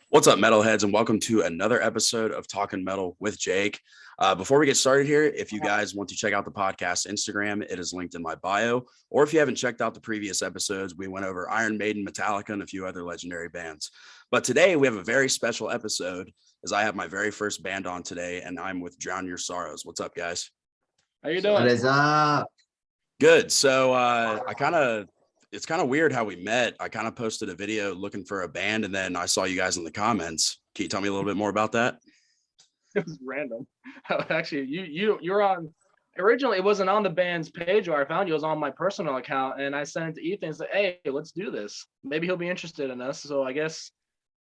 What's up, metalheads, and welcome to another episode of Talkin Metal with Jake. Before we get started here, if you guys want to check out the podcast Instagram, it is linked in my bio. Or if you haven't checked out the previous episodes, we went over Iron Maiden, Metallica, and a few other legendary bands. But today we have a very special episode as I have my very first band on today, and I'm with Drown Your Sorrows. What's up, guys? How you doing? What is up? Good. So it's kind of weird how we met. I kind of posted a video looking for a band, and then I saw you guys in the comments. Can you tell me a little bit more about that? It was random. Actually, you're on. Originally, it wasn't on the band's page where I found you. It was on my personal account, and I sent it to Ethan and said, "Hey, let's do this. Maybe he'll be interested in us." So I guess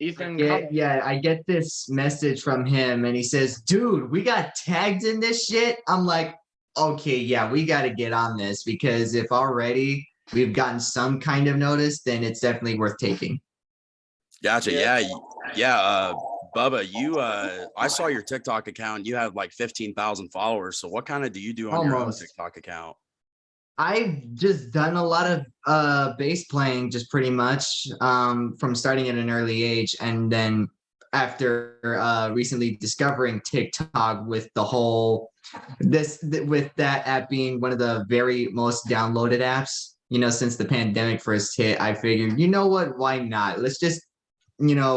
Ethan. I get this message from him, and he says, "Dude, we got tagged in this shit." I'm like, "Okay, yeah, we got to get on this because if already we've gotten some kind of notice, then it's definitely worth taking." Gotcha. Yeah. Bubba, I saw your TikTok account. You have like 15,000 followers. So what kind of do you do on your own TikTok account? I've just done a lot of bass playing, just pretty much from starting at an early age. And then after recently discovering TikTok with the whole, with that app being one of the very most downloaded apps, since the pandemic first hit, I figured, you know what, why not? Let's just,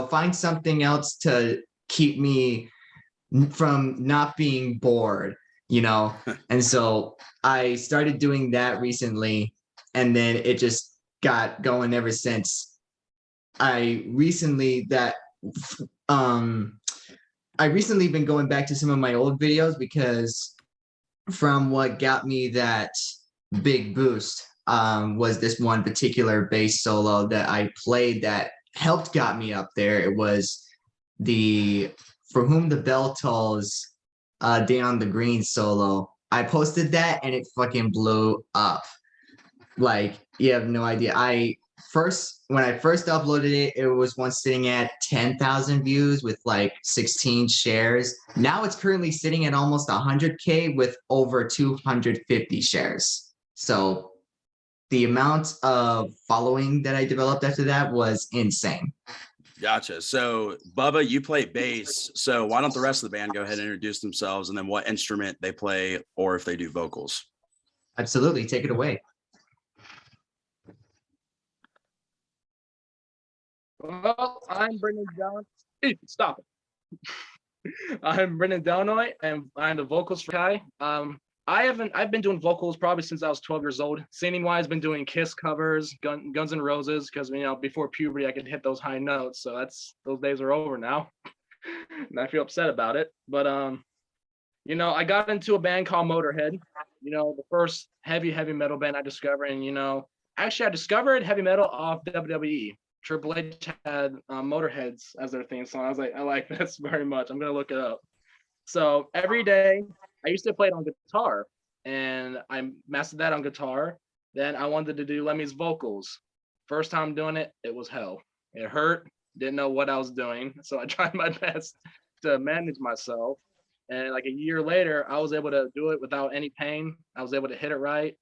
find something else to keep me from not being bored, And so I started doing that recently, and then it just got going ever since. I recently been going back to some of my old videos because from what got me that big boost was this one particular bass solo that I played that helped got me up there. It was the For Whom the Bell Tolls Day on the Green solo. I posted that and it fucking blew up. Like, you have no idea. When I first uploaded it, it was once sitting at 10,000 views with like 16 shares. Now it's currently sitting at almost 100K with over 250 shares. So the amount of following that I developed after that was insane. Gotcha. So, Bubba, you play bass. So why don't the rest of the band go ahead and introduce themselves and then what instrument they play or if they do vocals? Absolutely. Take it away. Well, I'm Brendan Down. Stop it. I'm Brendan Delnoy, and I'm the vocals for Kai. I've been doing vocals probably since I was 12 years old. Singing wise, been doing Kiss covers, Guns N' Roses, because before puberty I could hit those high notes. So those days are over now, and I feel upset about it. But I got into a band called Motorhead. The first heavy metal band I discovered, and actually I discovered heavy metal off WWE. Triple H had Motorheads as their theme song. I was like, I like this very much. I'm gonna look it up. So every day I used to play it on guitar, and I mastered that on guitar. Then I wanted to do Lemmy's vocals. First time doing it, it was hell. It hurt. Didn't know what I was doing, so I tried my best to manage myself. And like a year later, I was able to do it without any pain. I was able to hit it right.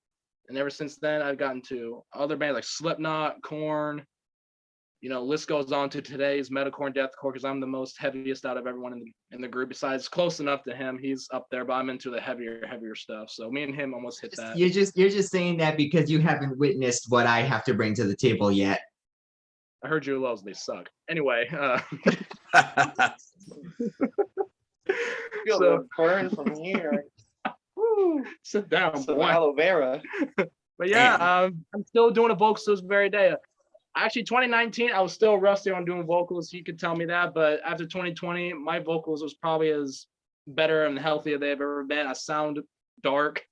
And ever since then, I've gotten to other bands like Slipknot, Korn. List goes on to today's metalcore and deathcore because I'm the most heaviest out of everyone in the group. Besides, close enough to him, he's up there, but I'm into the heavier stuff. So me and him almost hit that. You're just saying that because you haven't witnessed what I have to bring to the table yet. I heard your lows, they suck. Anyway, Feel the burn from here. Sit down, Some boy. aloe vera. But yeah, I'm still doing the vocals to this very day. Actually, 2019, I was still rusty on doing vocals. He could tell me that. But after 2020, my vocals was probably as better and healthy as they've ever been. I sound dark.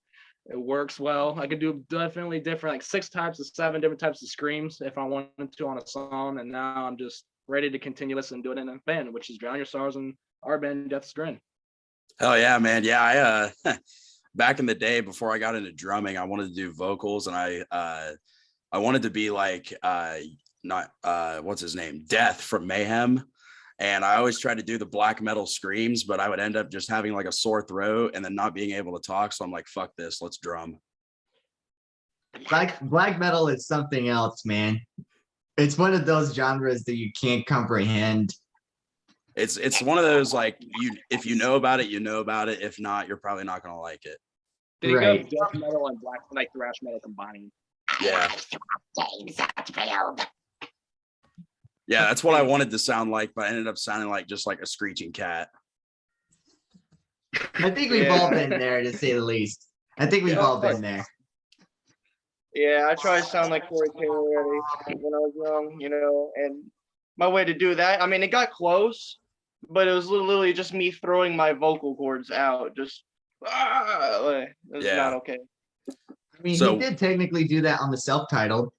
It works well. I could do definitely different, like 7 different types of screams if I wanted to on a song. And now I'm just ready to continue listening to it in a band, which is Drown Your Sorrows and our band, Death's Grin. Hell yeah, man. Yeah, I back in the day before I got into drumming, I wanted to do vocals, and I wanted to be like what's his name? Death from Mayhem. And I always tried to do the black metal screams, but I would end up just having like a sore throat and then not being able to talk. So I'm like, fuck this, let's drum. Black metal is something else, man. It's one of those genres that you can't comprehend. It's one of those like if you know about it, you know about it. If not, you're probably not gonna like it. Think Right. of death metal and black like thrash metal combining. Yeah. Yeah, that's what I wanted to sound like, but I ended up sounding like just like a screeching cat. I think we've all been there, to say the least. I think we've all been there. Yeah, I tried to sound like Corey Taylor already when I was young, and my way to do that, I mean, it got close, but it was literally just me throwing my vocal cords out, just it was not okay. I mean, So- he did technically do that on the self-titled.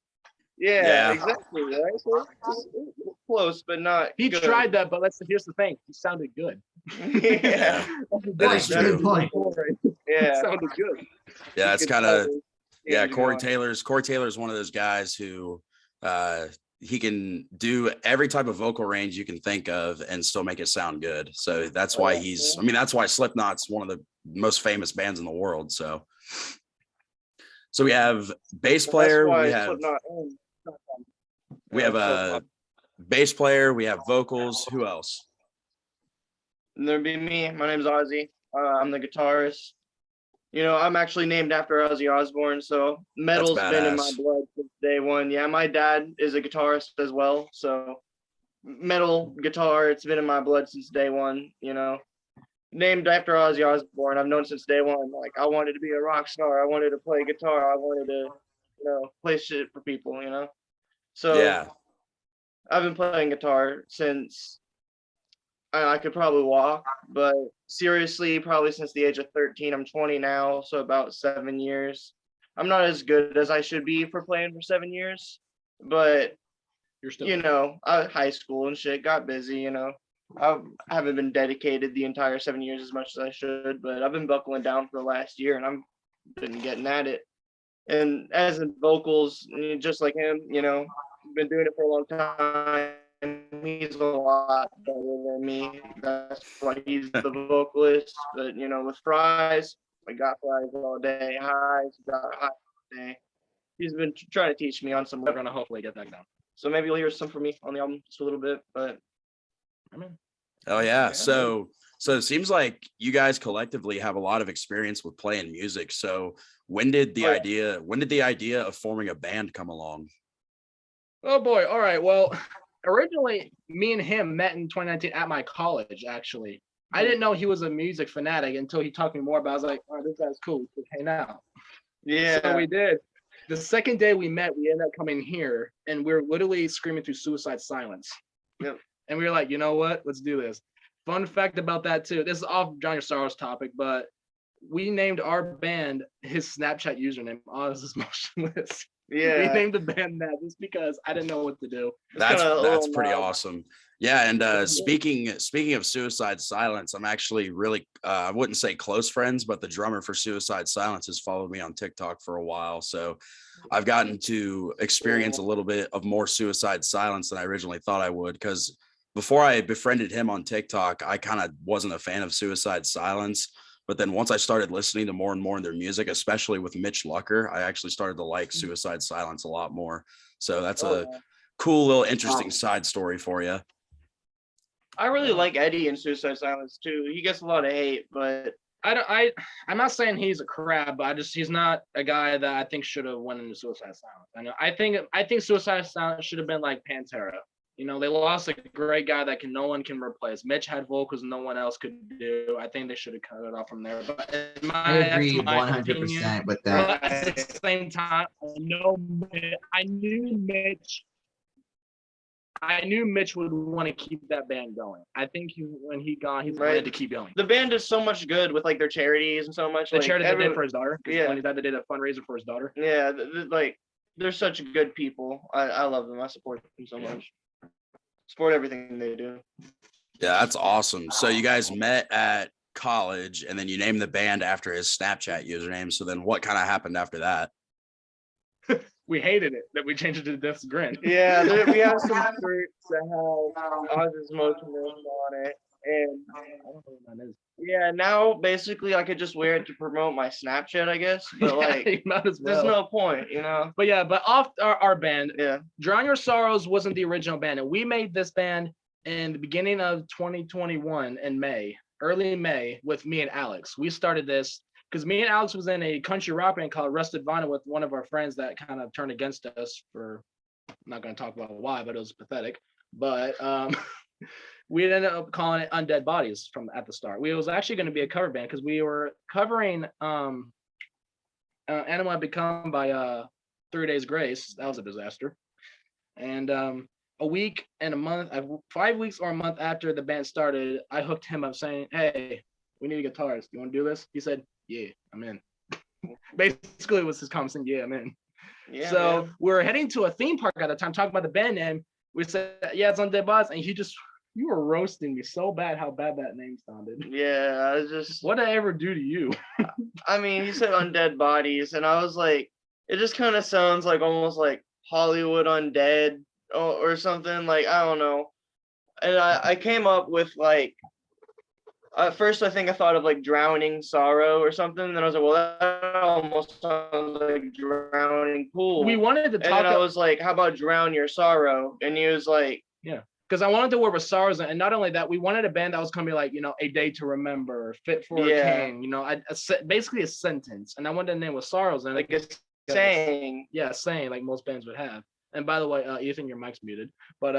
Yeah, exactly, right? So it's close, but not He good. tried that, but here's the thing. He sounded good. Yeah, That is true. Good point. It yeah. sounded good. Yeah, it's You could kind of tell yeah. he Corey was Taylor's one of those guys who he can do every type of vocal range you can think of and still make it sound good. So that's why that's why Slipknot's one of the most famous bands in the world. So we have bass That's player, why we have Slipknot a bass player, we have vocals. Who else? There'd be me. My name's Ozzy. I'm the guitarist. I'm actually named after Ozzy Osbourne, so metal's been in my badass. blood since day one. Yeah, my dad is a guitarist as well, so metal guitar, it's been in my blood since day one. Named after Ozzy Osbourne. I've known since day one. Like, I wanted to be a rock star. I wanted to play guitar. I wanted to, play shit for people. So Yeah. I've been playing guitar since I could probably walk, but seriously, probably since the age of 13. I'm 20 now, so about 7 years. I'm not as good as I should be for playing for 7 years, but You're still high school and shit got busy. I haven't been dedicated the entire 7 years as much as I should, but I've been buckling down for the last year, and I've been getting at it. And as in vocals, just like him, been doing it for a long time. He's a lot better than me. That's why he's the vocalist. But with Fries, I got Fries all day. Highs, got high all day. He's been trying to teach me on some. We're gonna hopefully get that down. So maybe you'll hear some from me on the album just a little bit. But I mean, Oh yeah. So it seems like you guys collectively have a lot of experience with playing music. So when did the idea of forming a band come along? oh boy. All right. Well, originally, me and him met in 2019 at my college. Actually, I didn't know he was a music fanatic until he talked to me more about it. I was like, oh, this guy's cool. We should hang out. yeah, So we did. The second day we met, we ended up coming here, and we were literally screaming through Suicide Silence. Yep. And we were like, you know what? Let's do this. Fun fact about that too. This is off John Your Sorrows topic, but we named our band his Snapchat username. Oz is motionless. yeah. We named the band that just because I didn't know what to do. That's pretty awesome. Yeah, and speaking of Suicide Silence, I'm actually really I wouldn't say close friends, but the drummer for Suicide Silence has followed me on TikTok for a while, so I've gotten to experience a little bit of more Suicide Silence than I originally thought I would. Because before I befriended him on TikTok, I kind of wasn't a fan of Suicide Silence. But then once I started listening to more and more in their music, especially with Mitch Lucker, I actually started to like Suicide Silence a lot more. So that's a cool little interesting side story for you. I really like Eddie in Suicide Silence too. He gets a lot of hate, but I'm not saying he's a crab, but he's not a guy that I think should have went into Suicide Silence. I think Suicide Silence should have been like Pantera. They lost a great guy that no one can replace. Mitch had vocals no one else could do. I think they should have cut it off from there. But I agree 100% with that. But at the same time, I knew Mitch would want to keep that band going. I think when he gone, he's wanted to keep going. The band does so much good with like their charities and so much. The charity they did for his daughter. Yeah, that they did a fundraiser for his daughter. Yeah, they're such good people. I love them. I support them so much. Support everything they do. Yeah, that's awesome. So you guys met at college, and then you named the band after his Snapchat username. So then, what kind of happened after that? We hated it that we changed it to Death's Grin. Yeah, we have some shirts that have Oz's Motorhead on it. And I don't know what that is. yeah, now basically I could just wear it to promote my Snapchat, I guess. But like, You might as there's well. no point, you know? But yeah, but off our band, Yeah. Drown Your Sorrows wasn't the original band, and we made this band in the beginning of 2021 in May, early May, with me and Alex. We started this because me and Alex was in a country rock band called Rusted Vinyl with one of our friends that kind of turned against us for, I'm not going to talk about why, but it was pathetic. But we ended up calling it Undead Bodies from at the start. We was actually going to be a cover band because we were covering Animal Had Become by 3 Days Grace. That was a disaster. And a week and a month, 5 weeks or a month after the band started, I hooked him up saying, hey, we need a guitarist. You want to do this? He said, yeah, I'm in. Basically, it was his comment saying, yeah, I'm in. Yeah. So man. we were heading to a theme park at the time, talking about the band name. We said, yeah, it's Undead Bodies. And you were roasting me so bad how bad that name sounded. Yeah, I was just, What did I ever do to you? I mean, he said Undead Bodies, and I was like, it just kind of sounds like almost like Hollywood Undead or something. Like, I don't know. And I came up with like, at first I think I thought of like Drowning Sorrow or something. And then I was like, well, that almost sounds like Drowning Pool. We wanted to and talk. then I was like, how about Drown Your Sorrow? And he was like, yeah. Because I wanted to work with sorrows, and not only that, we wanted a band that was gonna be like, A Day to Remember, Fit for a King, basically a sentence. And I wanted the name was Sorrows, and like a saying. Yeah, saying like most bands would have. And by the way, Ethan, your mic's muted. But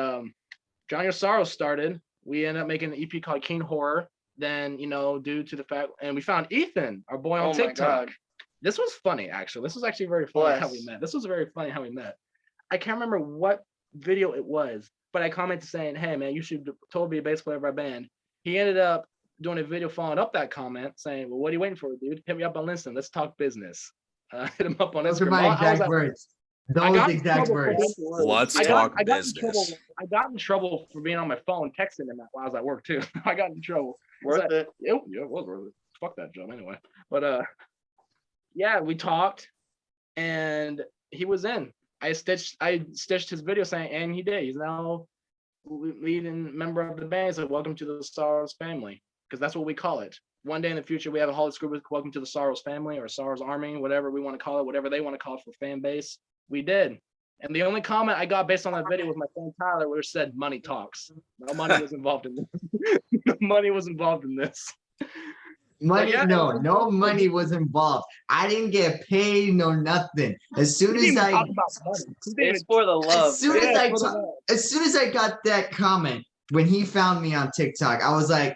Drown Your Sorrows started. We ended up making an EP called King Horror. Then due to the fact, and we found Ethan, our boy on TikTok. This was funny, actually. This was actually very funny how we met. This was very funny how we met. I can't remember what video it was, but I commented saying, hey, man, you should totally be a bass player of our band. He ended up doing a video following up that comment saying, well, what are you waiting for, dude? Hit me up on LinkedIn. Let's talk business. Hit him up on Instagram. Those are my exact words. Those exact words. Let's talk business. I got in trouble for being on my phone texting him while I was at work, too. I got in trouble. Worth it. Yeah, it was worth it. Fuck that job anyway. But yeah, we talked and he was in. I stitched his video saying, and he did. He's now leading member of the band. So welcome to the Sorrows family, because that's what we call it. One day in the future, we have a Hollywood group with welcome to the Sorrows family or Sorrows Army, whatever we want to call it, whatever they want to call it for fan base. We did. And the only comment I got based on that video was my friend Tyler, which said money talks. No money was involved in this. No money was involved in this. Money, no money was involved. I didn't get paid, no nothing. As soon as it's for the love. As soon as I got that comment, when he found me on TikTok, I was like,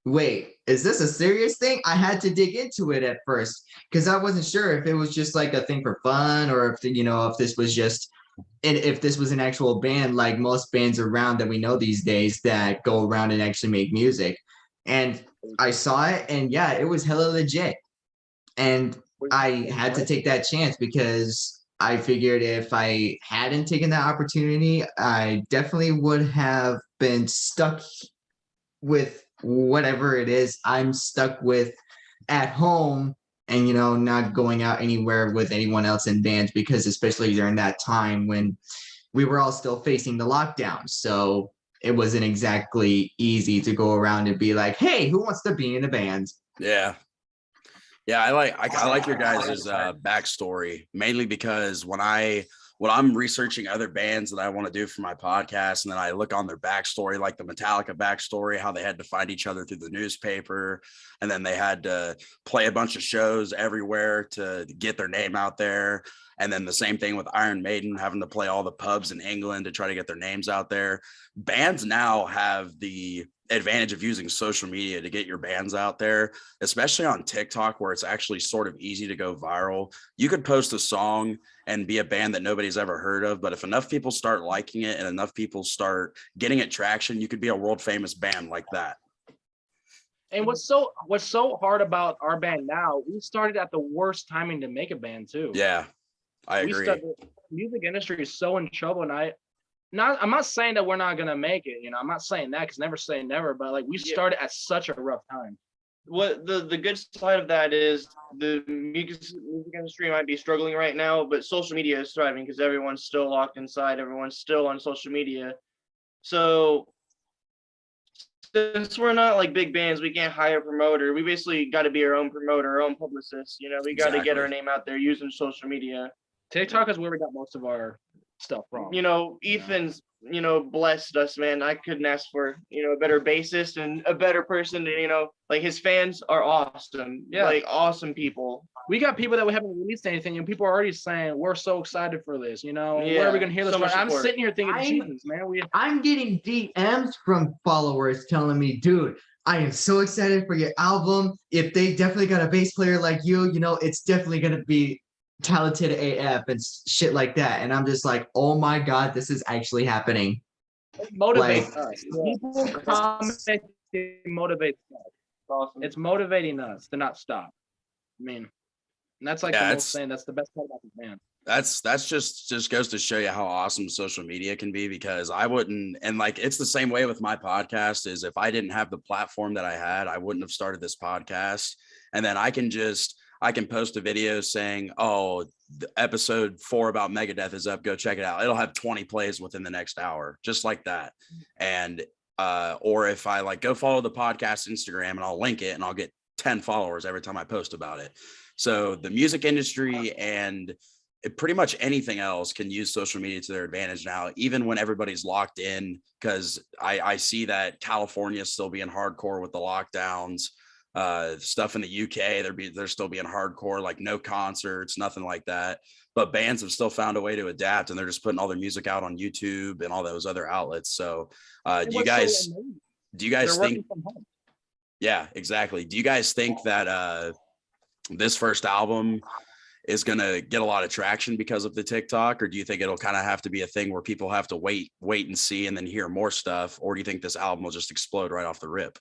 wait, is this a serious thing? I had to dig into it at first because I wasn't sure if it was just like a thing for fun or if this was just, and if this was an actual band like most bands around that we know these days that go around and actually make music. And I saw it, and yeah, it was hella legit. And I had to take that chance because I figured if I hadn't taken that opportunity, I definitely would have been stuck with whatever it is I'm stuck with at home and, not going out anywhere with anyone else in bands, because especially during that time when we were all still facing the lockdown. So it wasn't exactly easy to go around and be like, hey, who wants to be in a band? Yeah. Yeah, I like your guys' backstory, mainly because when I'm researching other bands that I want to do for my podcast, and then I look on their backstory, like the Metallica backstory, how they had to find each other through the newspaper, and then they had to play a bunch of shows everywhere to get their name out there. And then the same thing with Iron Maiden, having to play all the pubs in England to try to get their names out there. Bands now have the advantage of using social media to get your bands out there, especially on TikTok, where it's actually sort of easy to go viral. You could post a song and be a band that nobody's ever heard of, but if enough people start liking it and enough people start getting it traction, you could be a world famous band like that. And what's so hard about our band now, we started at the worst timing to make a band too. Yeah, I agree. The music industry is so in trouble, and I'm not saying that we're not gonna make it. I'm not saying that, because never say never. But like, we started at such a rough time. What the good side of that is, the music industry might be struggling right now, but social media is thriving because everyone's still locked inside. Everyone's still on social media. So since we're not like big bands, we can't hire a promoter. We basically got to be our own promoter, our own publicist. You know, we got to get our name out there using social media. TikTok is where we got most of our stuff from. You know, Ethan's, you know, blessed us, man. I couldn't ask for, you know, a better bassist and a better person to, you know, like his fans are awesome. Yeah. Like awesome people. We got people that we haven't released anything, and people are already saying we're so excited for this. You know, Yeah, where are we gonna hear this so from? much I'm support. sitting here thinking, Jesus, man, I'm getting DMs from followers telling me, dude, I am so excited for your album. If they definitely got a bass player like you, you know, it's definitely gonna be talented AF and shit like that. And I'm just like, oh my God, this is actually happening. it motivates Like- us. People commenting motivates us. Awesome. It's motivating us to not stop. I mean, and that's like Yeah, the most thing. That's the best part about the band. That's just goes to show you how awesome social media can be, because I wouldn't, and like it's the same way with my podcast, is if I didn't have the platform that I had, I wouldn't have started this podcast. And then I can post a video saying, oh, episode 4 about Megadeth is up, go check it out. It'll have 20 plays within the next hour, just like that. And or if I like go follow the podcast Instagram, and I'll link it, and I'll get 10 followers every time I post about it. So the music industry and pretty much anything else can use social media to their advantage now, even when everybody's locked in, because I see that California is still being hardcore with the lockdowns. Stuff in the UK, they're still being hardcore, like no concerts, nothing like that. But bands have still found a way to adapt, and they're just putting all their music out on YouTube and all those other outlets. So do you guys think, yeah, exactly. Do you guys think that this first album is going to get a lot of traction because of the TikTok, or do you think it'll kind of have to be a thing where people have to wait and see and then hear more stuff? Or do you think this album will just explode right off the rip?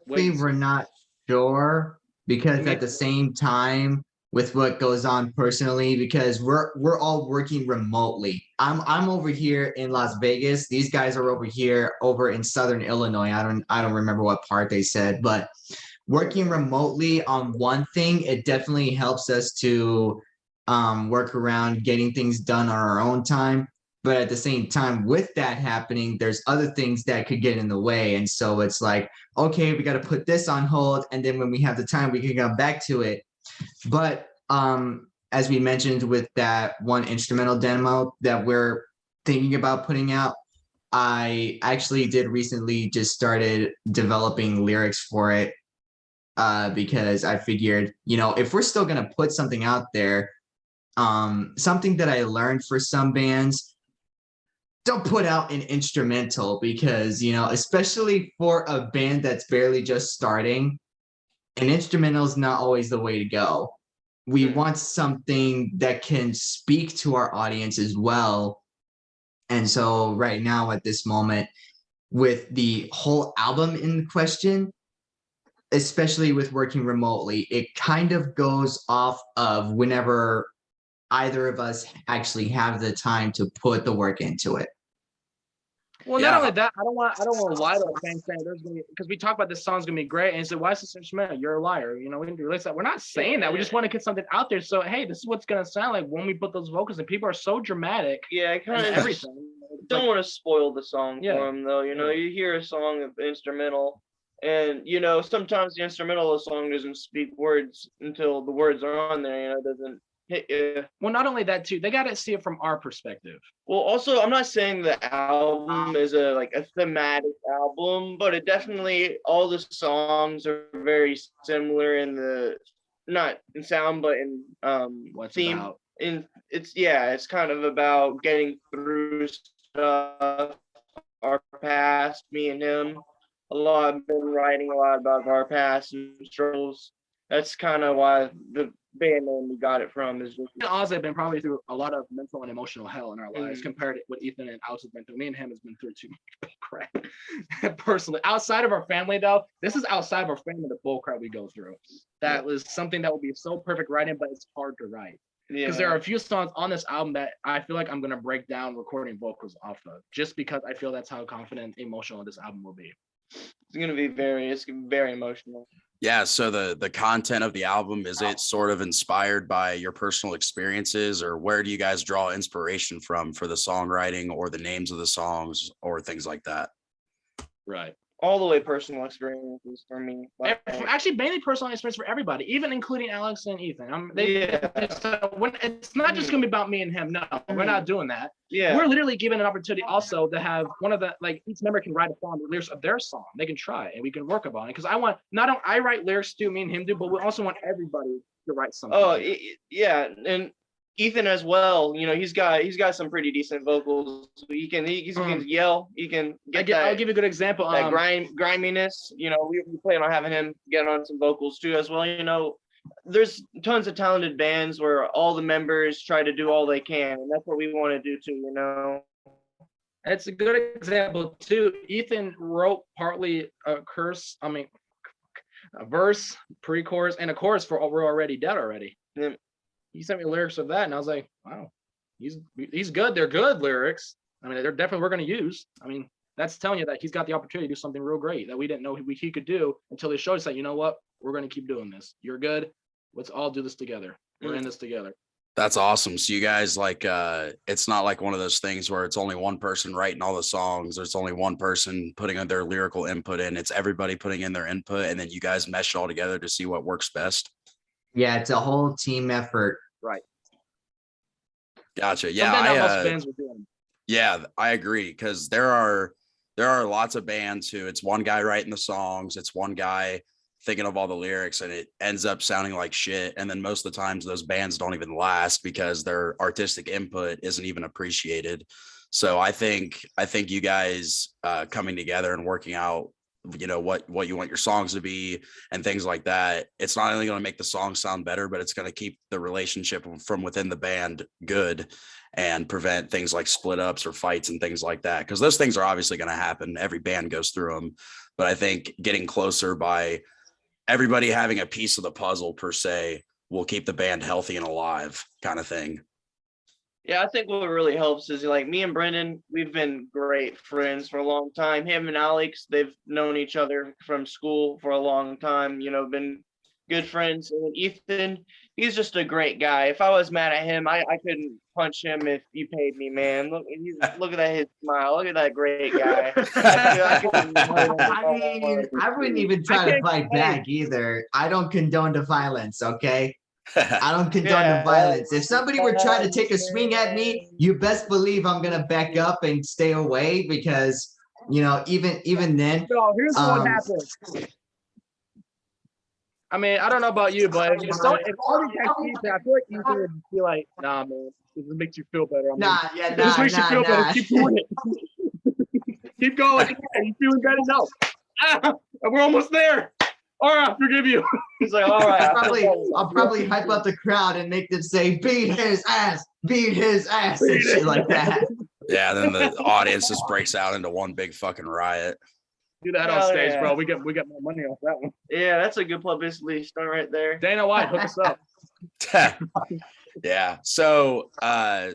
We're not sure, because at the same time, with what goes on personally, because we're all working remotely. I'm over here in Las Vegas. These guys are over here over in Southern Illinois. I don't remember what part they said, but working remotely on one thing, it definitely helps us to work around getting things done on our own time. But at the same time, with that happening, there's other things that could get in the way. And so it's like, okay, we got to put this on hold. And then when we have the time, we can come back to it. But as we mentioned with that one instrumental demo that we're thinking about putting out, I actually did recently just started developing lyrics for it, because I figured, you know, if we're still going to put something out there, something that I learned for some bands, don't put out an instrumental, because, you know, especially for a band that's barely just starting, an instrumental is not always the way to go. We want something that can speak to our audience as well. And so right now at this moment, with the whole album in question, especially with working remotely, it kind of goes off of whenever either of us actually have the time to put the work into it. Well, Yeah. not only that, I don't want to lie to a fan saying there's gonna be, because we talk about this song's gonna be great, and he said, why is this instrumental? You're a liar. You know, we didn't release that. We're not saying that. We just want to get something out there. So hey, this is what's gonna sound like when we put those vocals, and people are so dramatic. Yeah, I And kind of everything. don't want to spoil the song Yeah. for them, though. You know, you hear a song of instrumental, and you know sometimes the instrumental of the song doesn't speak words until the words are on there. You know, it doesn't hit you. Well, not only that too, they got to see it from our perspective. Well, also, I'm not saying the album is a thematic album, but it definitely, all the songs are very similar in the, not in sound, but in What's theme. about? It's kind of about getting through stuff, our past, me and him. I've been writing a lot about our past and struggles. That's kind of why the band name we got it from is just, Me and Oz have been probably through a lot of mental and emotional hell in our lives Mhm. compared to what Ethan and Alex have been through. Me and him has been through too much bullcrap. Personally, outside of our family though, this is outside of our family, the bullcrap we go through. That was something that would be so perfect writing, but it's hard to write. Because there are a few songs on this album that I feel like I'm gonna break down recording vocals off of, just because I feel that's how confident and emotional this album will be. it's gonna be very emotional. Yeah, so the content of the album, is it sort of inspired by your personal experiences, or where do you guys draw inspiration from for the songwriting or the names of the songs or things like that? Right. all the way personal experiences for me. Like, Actually, mainly personal experience for everybody, even including Alex and Ethan. Yeah. It's not just gonna be about me and him. No, we're not doing that. yeah. We're literally given an opportunity also to have one of the, like, each member can write a song, the lyrics of their song. They can try it and we can work upon it. Because I write lyrics too, me and him do, but we also want everybody to write something. Oh, yeah, and Ethan as well. You know, he's got some pretty decent vocals. He can yell. He can get I'll give you a good example. that griminess. You know, we plan on having him get on some vocals too as well. You know, there's tons of talented bands where all the members try to do all they can, and that's what we want to do too. You know. It's a good example too. Ethan wrote partly a verse, pre-chorus, and a chorus for "We're Already Dead Already." Yeah. He sent me lyrics of that, and I was like, "Wow, he's good. They're good lyrics. I mean, they're definitely we're going to use. I mean, that's telling you that he's got the opportunity to do something real great that we didn't know he could do until he showed us that, you know what, we're going to keep doing this. You're good. Let's all do this together. We're in this together." That's awesome. So you guys it's not like one of those things where it's only one person writing all the songs, or it's only one person putting their lyrical input in. It's everybody putting in their input, and then you guys mesh it all together to see what works best. Yeah, it's a whole team effort. Right. Gotcha. Yeah. Something that most bands would do. Yeah, I agree. Because there are lots of bands who it's one guy writing the songs, it's one guy thinking of all the lyrics, and it ends up sounding like shit. And then most of the times those bands don't even last because their artistic input isn't even appreciated. So I think you guys coming together and working out, you know, what you want your songs to be and things like that, it's not only going to make the song sound better, but it's going to keep the relationship from within the band good and prevent things like split ups or fights and things like that, because those things are obviously going to happen. Every band goes through them. But I think getting closer by everybody having a piece of the puzzle per se will keep the band healthy and alive, kind of thing. Yeah, I think what really helps is, like, me and Brendan, we've been great friends for a long time. Him and Alex, they've known each other from school for a long time, you know, been good friends. And Ethan, he's just a great guy. If I was mad at him, I couldn't punch him if you paid me, man. Look at that, his smile. Look at that great guy. I wouldn't even try to fight back either. I don't condone the violence, okay? I don't condone the violence. If somebody were trying to take a swing at me, you best believe I'm gonna back up and stay away, because, you know, even then. So here's what happens. I mean, I don't know about you, but if all these activities, I feel like you would be like, nah, man, this makes you feel better. This makes you feel better. Keep doing it. Keep going. Are you feeling better? No. We're almost there. All right, I forgive you. He's like, all right. I'll probably hype up the crowd and make them say, "Beat his ass, beat his ass," and shit like that. Yeah, then the audience just breaks out into one big fucking riot. Do that on stage, bro. We get more money off that one. Yeah, that's a good publicity stunt right there. Dana White, hook us up. Yeah. So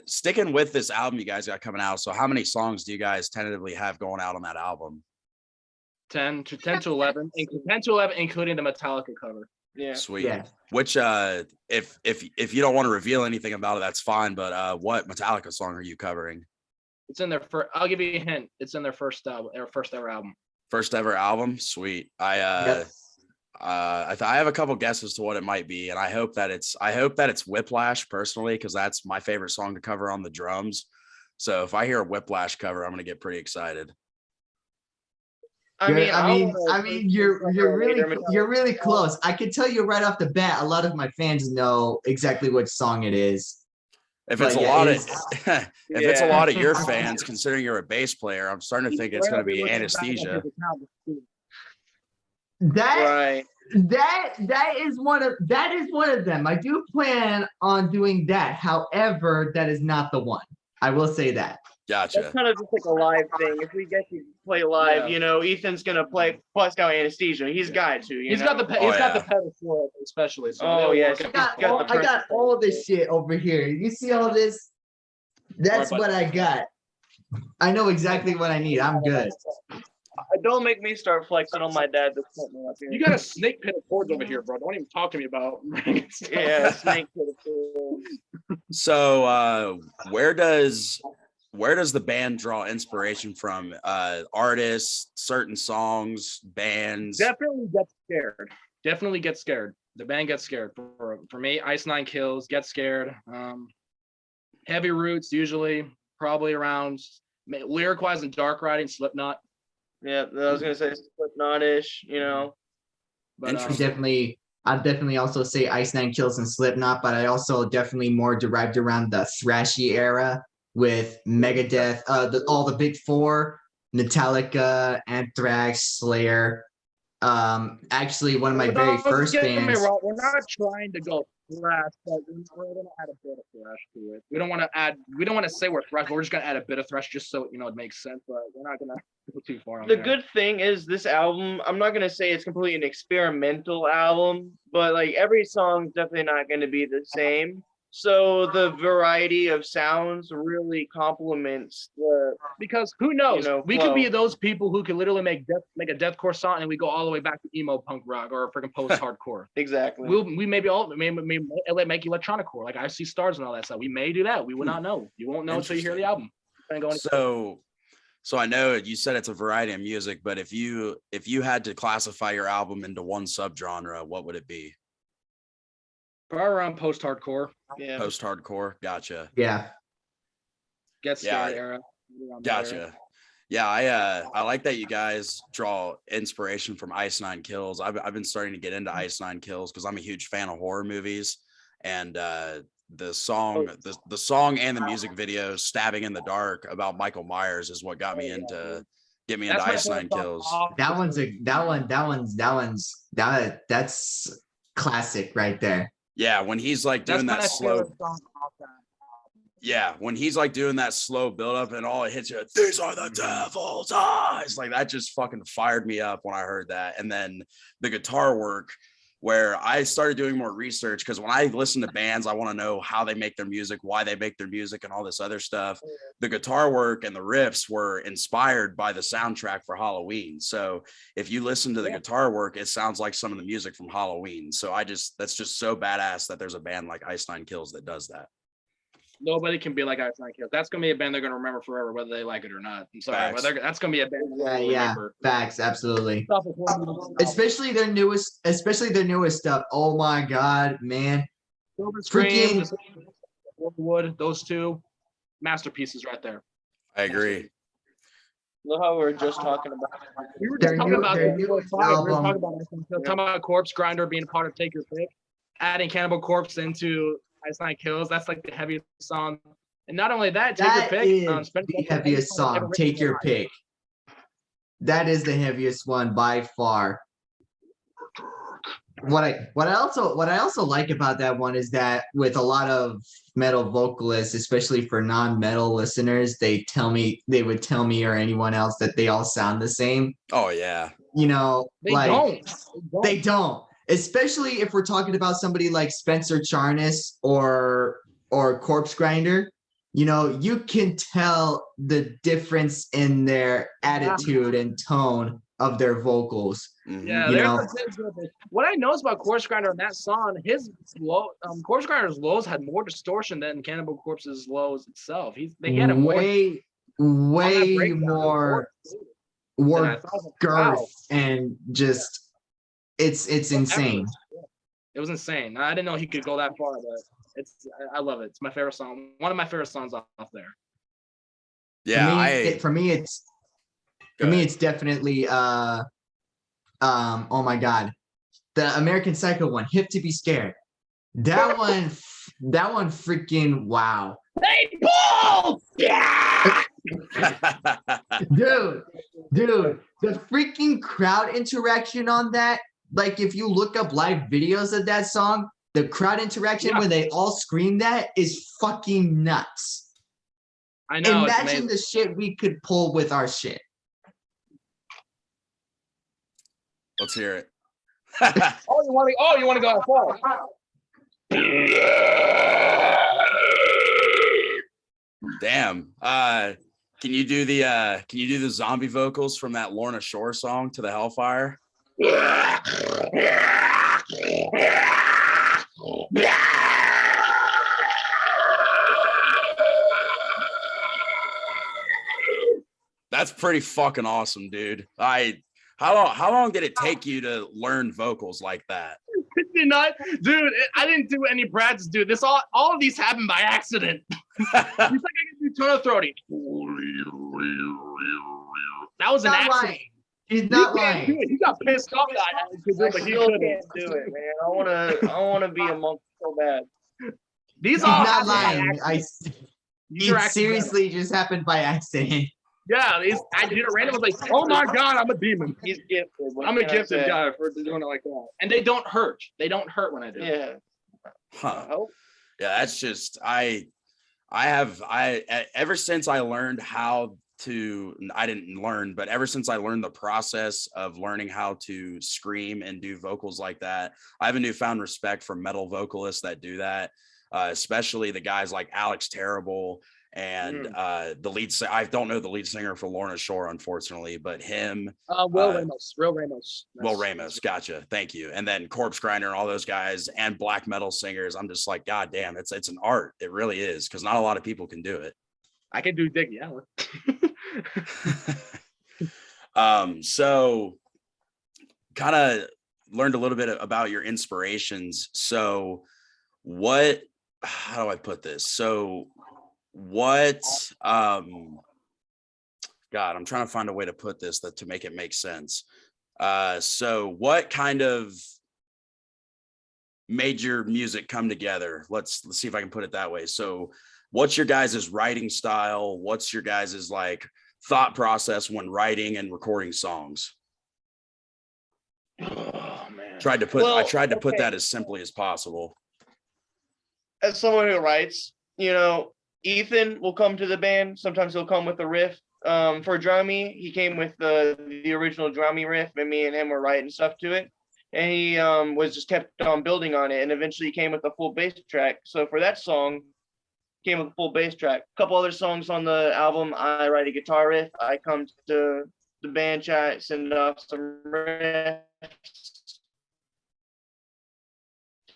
sticking with this album you guys got coming out, so how many songs do you guys tentatively have going out on that album? 10 to 11, including the Metallica cover. Yeah. Sweet. Yeah. Which if you don't want to reveal anything about it, that's fine. But what Metallica song are you covering? It's in their first. I'll give you a hint. It's in their first album, or first ever album. First ever album. Sweet. I have a couple guesses to what it might be, and I hope that it's Whiplash personally, because that's my favorite song to cover on the drums. So if I hear a Whiplash cover, I'm gonna get pretty excited. I mean, you're really close. I can tell you right off the bat, a lot of my fans know exactly which song it is. If it's a lot of your fans, considering you're a bass player, I'm starting to think it's going to be Anesthesia. That is one of them. I do plan on doing that. However, that is not the one. I will say that. Gotcha. That's kind of just like a live thing. If we get to play live, you know, Ethan's gonna play plus got Anesthesia. He's got to. He's got the pedal for it, especially. So I got all this shit over here. You see all this? That's what I got. I know exactly what I need. I'm good. Don't make me start flexing on my dad. You got a snake pit of chords over here, bro. Don't even talk to me about. Yeah, snake pit of chords. So where does where does the band draw inspiration from? Artists, certain songs, bands? Definitely get scared. Definitely get scared. The band gets scared. For me, Ice Nine Kills, Get Scared. Heavy Roots, usually probably around lyric wise and dark writing, Slipknot. Yeah, I was gonna say Slipknot-ish, you know. But Interesting. I'd definitely also say Ice Nine Kills and Slipknot, but I also definitely more derived around the thrashy era with Megadeth, all the big four, Metallica, Anthrax, Slayer. Actually, one of my very first bands. We're not trying to go thrash, but we're gonna add a bit of thrash to it. We don't want to say we're thrash, but we're just gonna add a bit of thrash just so it makes sense. But we're not gonna go too far on The there. good thing is this album, I'm not gonna say it's completely an experimental album, but like every song's definitely not gonna be the same. So the variety of sounds really complements the Because who knows? We could be flow. those people who could literally make a deathcore song and we go all the way back to emo punk rock or freaking post hardcore. Exactly. We maybe make electronic core like I See Stars and all that stuff. We may do that. We will not know. You won't know until you hear the album. So I know you said it's a variety of music, but if you had to classify your album into one subgenre, what would it be? Probably around post hardcore. Yeah. Post hardcore. Gotcha. Yeah. Get Scared era. Gotcha. Yeah, I like that you guys draw inspiration from Ice Nine Kills. I've been starting to get into Ice Nine Kills because I'm a huge fan of horror movies, and the song and the music video "Stabbing in the Dark" about Michael Myers is what got me into Ice Nine Kills. That's classic right there. Yeah, when he's like doing that slow. Yeah, when he's like doing that slow build up and all it hits you, these are the devil's eyes. Like that just fucking fired me up when I heard that. And then the guitar work, where I started doing more research, because when I listen to bands, I want to know how they make their music, why they make their music, and all this other stuff. The guitar work and the riffs were inspired by the soundtrack for Halloween. So if you listen to the guitar work, it sounds like some of the music from Halloween. So that's just so badass that there's a band like Ice Nine Kills that does that. Nobody can be like Ice Nine Kills. That's gonna be a band they're gonna remember forever, whether they like it or not. I'm sorry, but that's gonna be a band. Yeah, facts, absolutely. Especially their newest stuff. Oh my god, man! Freaking Wood, those two masterpieces right there. I agree. Look how we were just talking about. We were just talking about Corpse Grinder being part of Take Your Pick, adding Cannibal Corpse into Ice Nine Kills. That's like the heaviest song. And not only that, Take Your Pick. The heaviest song. Take Your Pick. That is the heaviest one by far. What I also like about that one is that with a lot of metal vocalists, especially for non-metal listeners, they would tell me or anyone else that they all sound the same. Oh yeah. They don't. Especially if we're talking about somebody like Spencer Charnas or Corpse Grinder, you can tell the difference in their attitude and tone of their vocals. Yeah, what I know about Corpse Grinder on that song, his Corpse Grinder's lows had more distortion than Cannibal Corpse's lows itself. They had way more girth and just. It's insane. It was insane. I didn't know he could go that far, but I love it. It's my favorite song. One of my favorite songs off there. Yeah, for me it's definitely oh my god, the American Psycho one, Hip to Be Scared. That one freaking wow. Hey, Paul! Yeah! dude, the freaking crowd interaction on that. Like if you look up live videos of that song, the crowd interaction when they all scream that is fucking nuts. I know. Imagine the shit we could pull with our shit. Let's hear it. you want to go that far? Damn. Can you do the zombie vocals from that Lorna Shore song, To the Hellfire? That's pretty fucking awesome, dude. How long did it take you to learn vocals like that? Did not, dude. I didn't do any practice, dude. This all of these happened by accident. He's like, I can do tone throaty. That was an Not accident. lying. He's not He can't lying. do it. He got pissed off that I had to do I it, but he still couldn't. can't do it, man. I wanna be a monk so bad. These He's all not happened by lying. accident. These are It accidental. seriously just happened by accident. Yeah, I did it randomly. Like, oh my god, I'm a demon. He's gifted. what I'm a can I gifted say? guy for doing it like that. And they don't hurt. They don't hurt when I do it. Yeah. Huh. Oh, Yeah, that's just I ever since I learned how to, I didn't learn, but ever since I learned the process of learning how to scream and do vocals like that, I have a newfound respect for metal vocalists that do that, especially the guys like Alex Terrible and the lead singer. I don't know the lead singer for Lorna Shore, unfortunately, but him. Will Ramos. Will Ramos. Will Ramos, gotcha. Thank you. And then Corpse Grinder and all those guys and black metal singers. I'm just like, God damn, it's an art. It really is, because not a lot of people can do it. I can do Diggy Allen. So kind of learned a little bit about your inspirations. So how do I put this? So what, God, I'm trying to find a way to put this to make it make sense. So what kind of made your music come together? Let's see if I can put it that way. So what's your guys' writing style? What's your guys' like thought process when writing and recording songs? Oh man. I tried to put that as simply as possible. As someone who writes, Ethan will come to the band. Sometimes he'll come with a riff. For Drummy, he came with the original Drummy riff, and me and him were writing stuff to it. And he was just kept on building on it, and eventually he came with a full bass track. So for that song, came with a full bass track. A couple other songs on the album, I write a guitar riff. I come to the band chat, send off some riffs.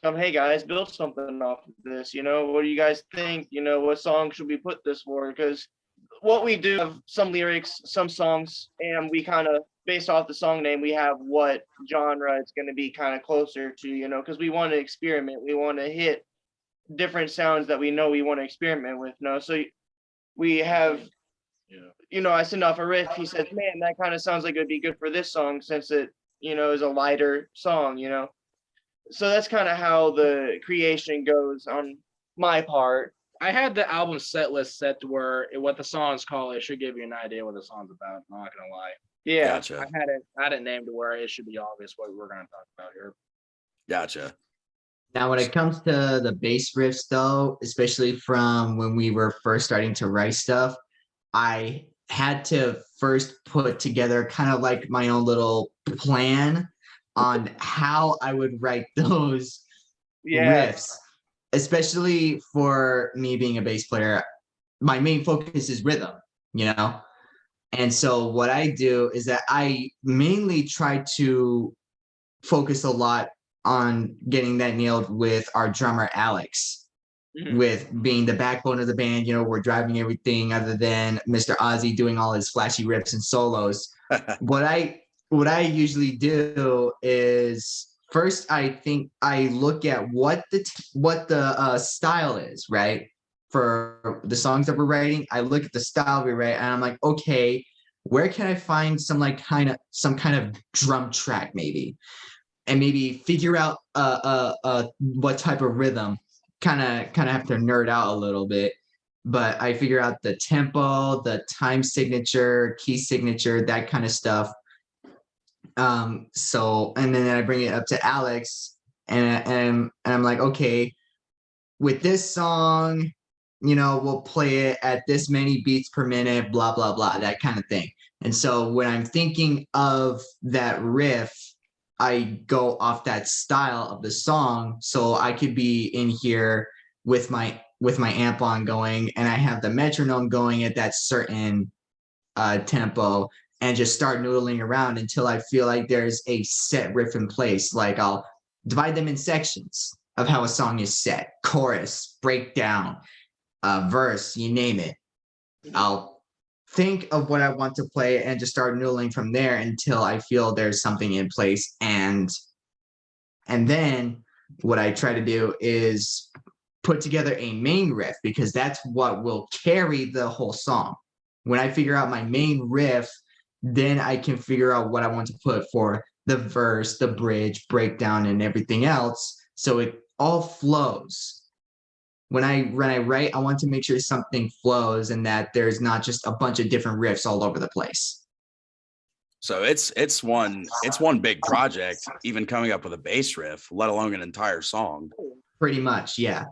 Hey guys, build something off of this. What do you guys think? What song should we put this for? Because what we do have some lyrics, some songs, and we kind of, based off the song name, we have what genre it's going to be kind of closer to, because we want to experiment. We want to hit different sounds that we know we want to experiment with. So we have, I send off a riff. He says, man, that kind of sounds like it would be good for this song since it, is a lighter song, So that's kind of how the creation goes on my part. I had the album set list set to where what the song's called, it should give you an idea what the song's about. I'm not gonna lie. Yeah. Gotcha. I had it named to where it should be obvious what we're gonna talk about here. Gotcha. Now, when it comes to the bass riffs, though, especially from when we were first starting to write stuff, I had to first put together kind of like my own little plan on how I would write those riffs, especially for me being a bass player. My main focus is rhythm, And so what I do is that I mainly try to focus a lot on getting that nailed with our drummer, Alex, with being the backbone of the band. We're driving everything other than Mr. Ozzy doing all his flashy riffs and solos. What I usually do is first I look at what the style is, right? For the songs that we're writing, I look at the style we write, and I'm like, okay, where can I find some kind of drum track maybe, and maybe figure out what type of rhythm. Kind of have to nerd out a little bit, but I figure out the tempo, the time signature, key signature, that kind of stuff. And then I bring it up to Alex, and I'm like, okay, with this song, we'll play it at this many beats per minute, blah, blah, blah, that kind of thing. And so when I'm thinking of that riff, I go off that style of the song. So I could be in here with my amp on going, and I have the metronome going at that certain tempo, and just start noodling around until I feel like there's a set riff in place. Like I'll divide them in sections of how a song is set: chorus, breakdown, verse, you name it. I'll think of what I want to play and just start noodling from there until I feel there's something in place. And then what I try to do is put together a main riff, because that's what will carry the whole song. When I figure out my main riff, then I can figure out what I want to put for the verse, the bridge, breakdown, and everything else. So it all flows. When I write, I want to make sure something flows and that there's not just a bunch of different riffs all over the place. So it's one big project, even coming up with a bass riff, let alone an entire song. Pretty much, yeah.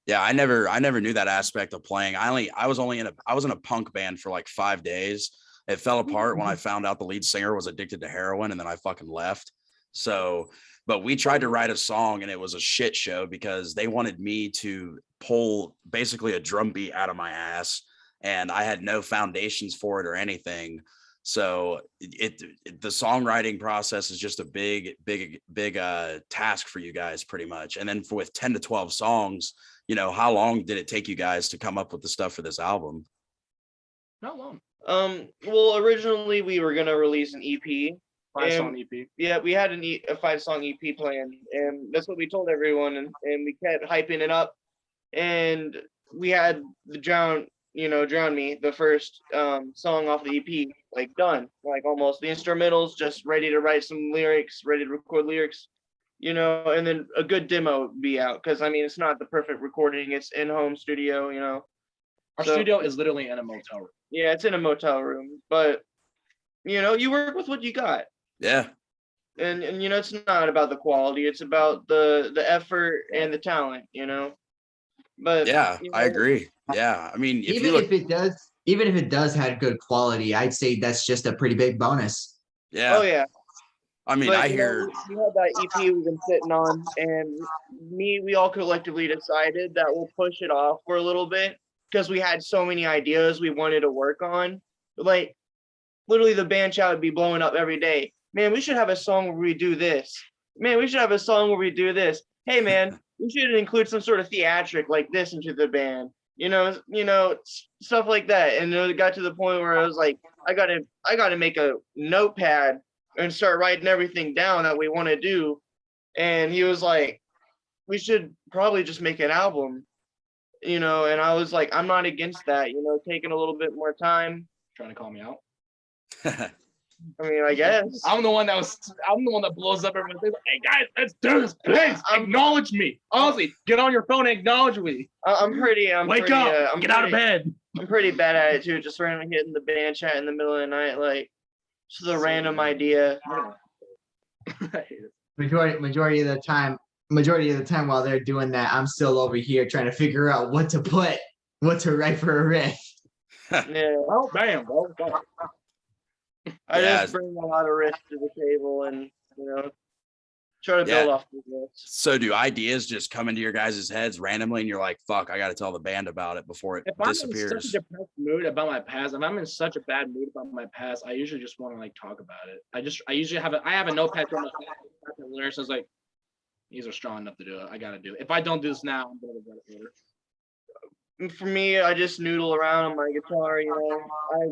Yeah, I never knew that aspect of playing. I was in a punk band for like 5 days. It fell apart when I found out the lead singer was addicted to heroin, and then I fucking left. So, but we tried to write a song and it was a shit show because they wanted me to pull basically a drum beat out of my ass, and I had no foundations for it or anything. So the songwriting process is just a big task for you guys, pretty much. And then with 10 to 12 songs, how long did it take you guys to come up with the stuff for this album? Not long. Well, originally we were gonna release an EP. 5-song EP. Yeah, we had a 5-song EP planned, and that's what we told everyone, and we kept hyping it up. And we had the Drown Me, the first song off the EP, like done, like almost the instrumentals just ready to write some lyrics, ready to record lyrics, and then a good demo be out, because I mean it's not the perfect recording, it's in-home studio, Our studio is literally in a motel room. Yeah, it's in a motel room, but you work with what you got. Yeah. And it's not about the quality, it's about the effort and the talent, But yeah, I agree. Yeah, I mean, even if it does have good quality, I'd say that's just a pretty big bonus. Yeah. Oh yeah. I mean, But, I hear we had that EP we've been sitting on, and we all collectively decided that we'll push it off for a little bit because we had so many ideas we wanted to work on. Like, literally the band chat would be blowing up every day. Man, we should have a song where we do this. Man, we should have a song where we do this. Hey, man, we should include some sort of theatric like this into the band. Stuff like that. And it got to the point where I was like, I gotta make a notepad and start writing everything down that we want to do. And he was like, we should probably just make an album, and I was like, I'm not against that, taking a little bit more time. Trying to call me out. I mean, I guess. I'm the one that blows up everyone. Hey guys, let's do this. Please acknowledge me. Honestly, get on your phone and acknowledge me. Wake up. Get out of bed. I'm pretty bad at it too. Just randomly hitting the band chat in the middle of the night, like just a random idea. Majority of the time while they're doing that, I'm still over here trying to figure out what to write for a riff. Yeah. Oh, bam, bro. I just bring a lot of risk to the table and, try to build off of this. So do ideas just come into your guys' heads randomly and you're like, fuck, I got to tell the band about it before it disappears? If I'm in such a depressed mood about my past, if I'm in such a bad mood about my past, I usually just want to like talk about it. I usually have a notepad from my lyrics. I was like, these are strong enough to do it. I got to do it. If I don't do this now, I'm going to regret it later. For me, I just noodle around on my guitar, I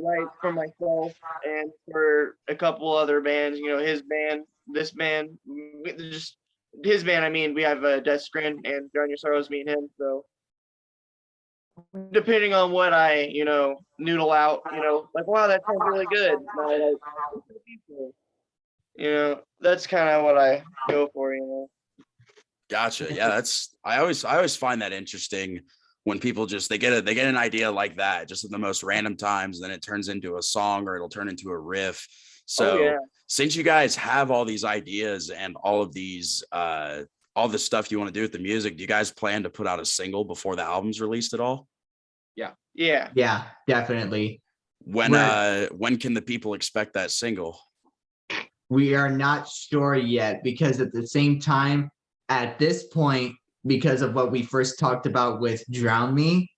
write for myself and for a couple other bands, his band, this band, just his band. I mean, we have Death Scrin and Drown Your Sorrows, me and him. So depending on what I, noodle out, like, wow, that sounds really good. That's kind of what I go for, Gotcha. Yeah, I always find that interesting when people just they get an idea like that just at the most random times, and then it turns into a song or it'll turn into a riff. So since you guys have all these ideas and all of these all the stuff you want to do with the music, do you guys plan to put out a single before the album's released at all? Yeah, definitely. When can the people expect that single? We are not sure yet, because at the same time, at this point, because of what we first talked about with Drown Me,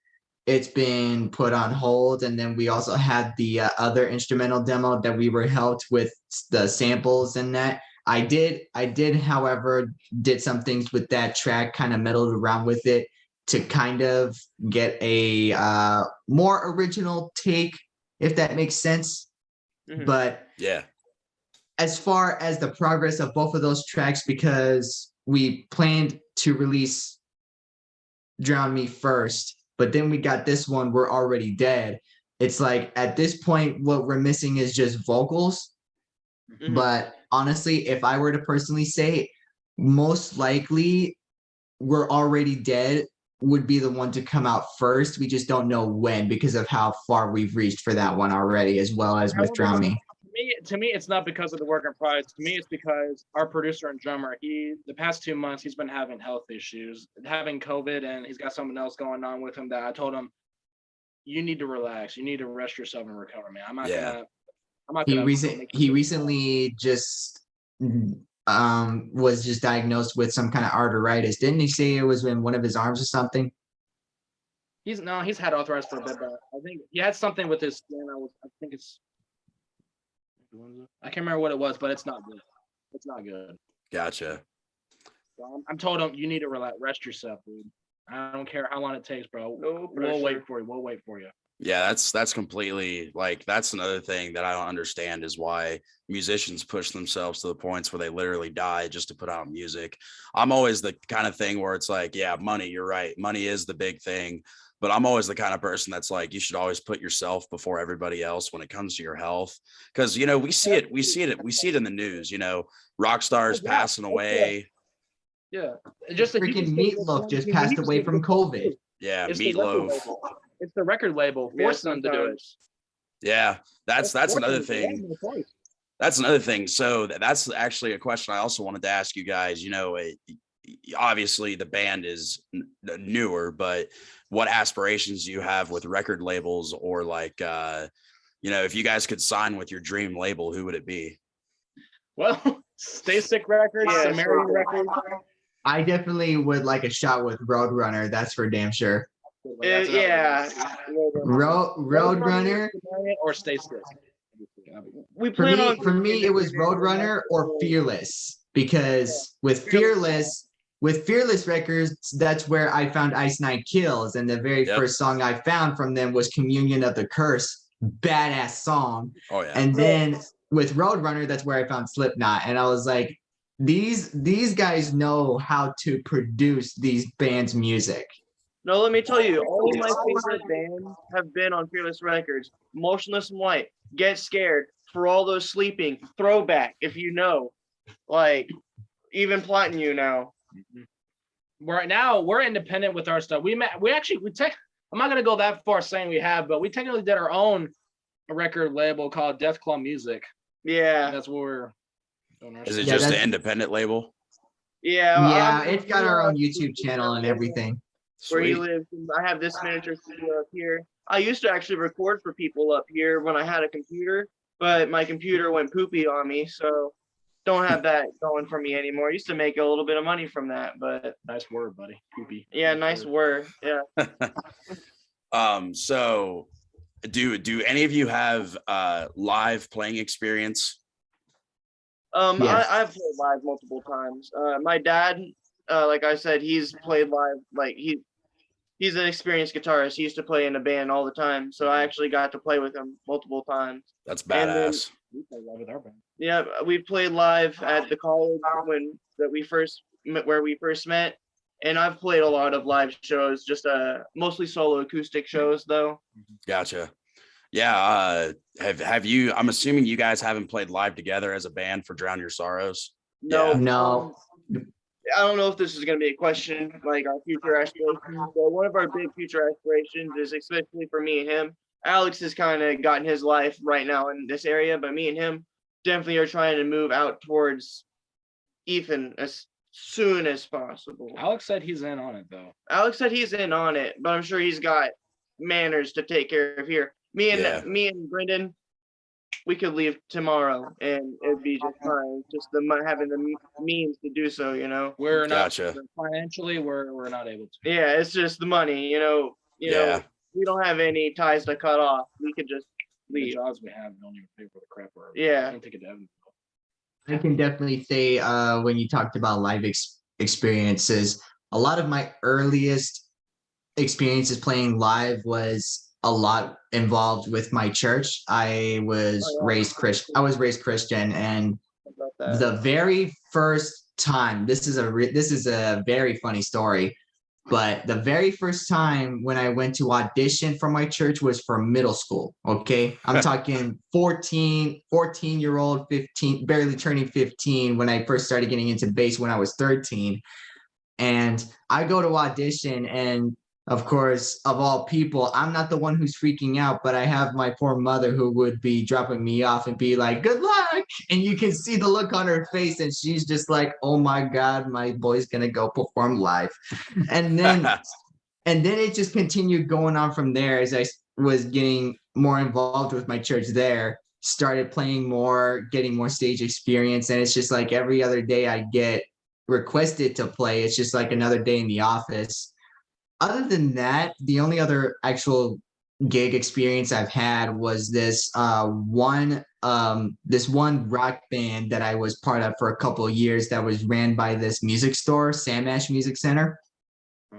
it's been put on hold. And then we also had the other instrumental demo that we were helped with the samples and that. I did, however, did some things with that track, kind of meddled around with it to kind of get a more original take if that makes sense. Mhm. But Yeah. as far as the progress of both of those tracks, because we planned to release Drown Me first, but then we got this one, We're Already Dead. It's like at this point, what we're missing is just vocals. Mhm. But honestly, if I were to personally say, most likely We're Already Dead would be the one to come out first. We just don't know when because of how far we've reached for that one already, as well as with Drown Me. To me, it's not because of the work in progress. To me, it's because our producer and drummer, the past 2 months, he's been having health issues, having COVID, and he's got something else going on with him that I told him, you need to relax. You need to rest yourself and recover, man. I'm not He gonna. recently just was just diagnosed with some kind of arteritis. Didn't he say it was in one of his arms or something? He's had arthritis for a bit, but I think he had something with his skin. I can't remember what it was, but it's not good. It's not good. Gotcha. So I'm told him you need to relax, rest yourself, dude. I don't care how long it takes, bro. No We'll wait pressure. for you. We'll wait for you. Yeah, that's completely like that's another thing that I don't understand is why musicians push themselves to the points where they literally die just to put out music. I'm always the kind of thing where it's like, yeah, money, you're right. Money is the big thing. But I'm always the kind of person that's like, you should always put yourself before everybody else when it comes to your health. Cause you know, we see it in the news, you know, rock stars passing away. Yeah. Just Freaking Meatloaf just passed away from COVID. Yeah, It's Meatloaf. It's the record label Yeah, forcing them to do it. Yeah, that's another Forcing them. They have thing. no choice. That's another thing. So that's actually a question I also wanted to ask you guys. You know, obviously the band is newer, but what aspirations do you have with record labels or like, you know, if you guys could sign with your dream label, who would it be? Well, Stay Sick Records, Yeah, Sumerian so- Records. I definitely would like a shot with Roadrunner. That's for damn sure. That's another Yeah. Roadrunner. Sumerian or Stay Sick. We For plan me, on for me, it was Roadrunner or Fearless, because with Fearless Records, that's where I found Ice Nine Kills, and the very Yep. first song I found from them was Communion of the Curse, badass song. Oh yeah. And then with Roadrunner, that's where I found Slipknot, and I was like, these guys know how to produce these bands' music. No, let me tell you, all of my favorite bands have been on Fearless Records. Motionless in White, Get Scared, For All Those Sleeping, Throwback, if you know. Like, even Plotting You now. Right now, we're independent with our stuff. I'm not gonna go that far saying we have, but we technically did our own record label called Death Claw Music. Yeah. That's what we're doing. Is it Yeah, just an that's- independent label? Yeah. Yeah, it's got our own YouTube channel and everything. Where he Sweet. lives. I have this miniature studio up here. I used to actually record for people up here when I had a computer, but my computer went poopy on me, so don't have that going for me anymore. I used to make a little bit of money from that, but Nice word, buddy. Poopy. yeah, nice word. Yeah. So do any of you have live playing experience? Yes. I've played live multiple times. My dad, like I said, he's played live. Like he's an experienced guitarist. He used to play in a band all the time, so I actually got to play with him multiple times. That's And then- badass. We play live with our band. Yeah, we played live at the college where we first met, and I've played a lot of live shows, just mostly solo acoustic shows though. Gotcha. Yeah. Have you? I'm assuming you guys haven't played live together as a band for Drown Your Sorrows. No, Yeah. No. I don't know if this is going to be a question like our future aspirations, but one of our big future aspirations is especially for me and him. Alex has kind of gotten his life right now in this area, but me and him definitely are trying to move out towards Ethan as soon as possible. Alex said he's in on it though. Alex said he's in on it, but I'm sure he's got manners to take care of here. Me and Brendan, we could leave tomorrow and it'd be just fine. Just having the means to do so, you know. We're not Gotcha. financially. We're not able to. Yeah, it's just the money, you know. Yeah. We don't have any ties to cut off. We could just The leave. jobs we have don't even pay for the crap. Yeah. I can take it to Evansville. I can definitely say when you talked about live experiences, a lot of my earliest experiences playing live was a lot involved with my church. I was raised Christian, and About that. the very first time, this is a very funny story, but the very first time when I went to audition for my church was for middle school. Okay. I'm talking 14-year-old, 15, barely turning 15 when I first started getting into bass when I was 13. And I go to audition, and of course, of all people, I'm not the one who's freaking out, but I have my poor mother who would be dropping me off and be like, good luck. And you can see the look on her face, and she's just like, oh my God, my boy's gonna go perform live. And then it just continued going on from there as I was getting more involved with my church there, started playing more, getting more stage experience. And it's just like every other day I get requested to play, it's just like another day in the office. Other than that, the only other actual gig experience I've had was this one rock band that I was part of for a couple of years that was ran by this music store, Sam Ash Music Center.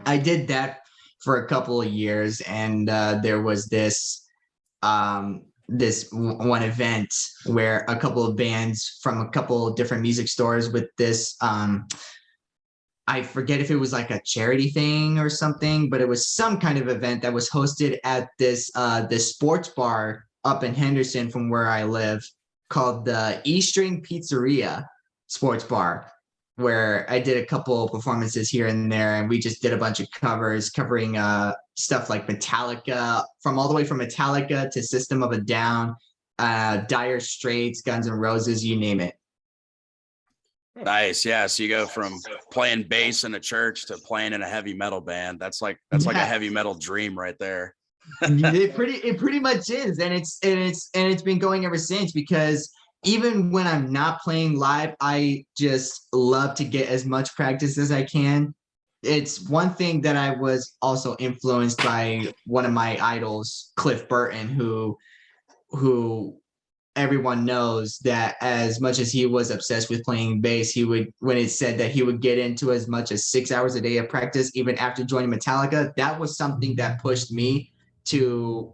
I did that for a couple of years, and there was this one event where a couple of bands from a couple of different music stores with this I forget if it was like a charity thing or something, but it was some kind of event that was hosted at this sports bar up in Henderson from where I live, called the E String Pizzeria Sports Bar, where I did a couple of performances here and there, and we just did a bunch of covers covering stuff like Metallica, all the way from Metallica to System of a Down, Dire Straits, Guns N' Roses, you name it. Nice. Yeah. So you go from playing bass in a church to playing in a heavy metal band. That's like a heavy metal dream right there. It pretty much is. And it's been going ever since, because even when I'm not playing live, I just love to get as much practice as I can. It's one thing that I was also influenced by one of my idols, Cliff Burton, who everyone knows that as much as he was obsessed with playing bass, he would, when it said that he would get into as much as 6 hours a day of practice, even after joining Metallica, that was something that pushed me to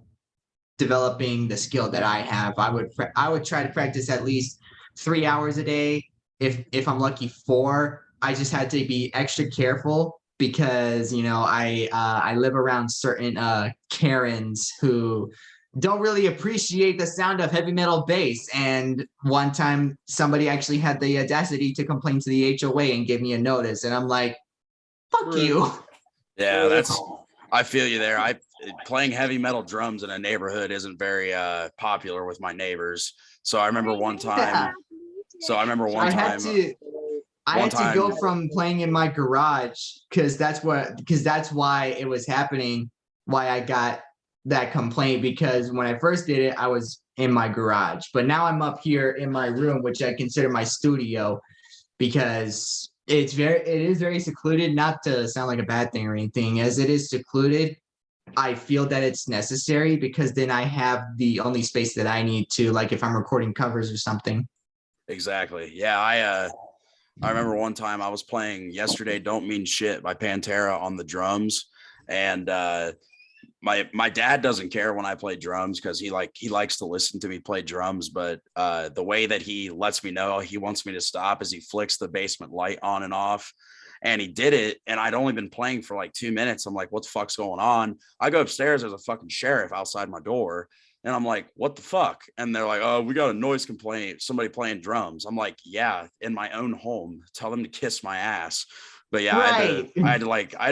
developing the skill that I have. I would try to practice at least 3 hours a day. If I'm lucky, 4. I just had to be extra careful because, I live around certain Karens who don't really appreciate the sound of heavy metal bass. And one time somebody actually had the audacity to complain to the HOA and give me a notice. And I'm like, fuck you. Yeah, I feel you there. Playing heavy metal drums in a neighborhood isn't very popular with my neighbors. So I remember one time. I had to go from playing in my garage because that's why it was happening, why I got that complaint, because when I first did it, I was in my garage, but now I'm up here in my room, which I consider my studio, because it is very secluded, not to sound like a bad thing or anything. As it is secluded, I feel that it's necessary, because then I have the only space that I need to, like if I'm recording covers or something. Exactly. Yeah. I remember one time I was playing Yesterday Don't Mean Shit by Pantera on the drums, and my dad doesn't care when I play drums because he likes to listen to me play drums, but the way that he lets me know he wants me to stop is he flicks the basement light on and off. And he did it, and I'd only been playing for like 2 minutes. I'm like, what the fuck's going on? I go upstairs, there's a fucking sheriff outside my door. And I'm like, what the fuck? And they're like, oh, we got a noise complaint, somebody playing drums. I'm like, yeah, in my own home. Tell them to kiss my ass. But yeah, Right. I had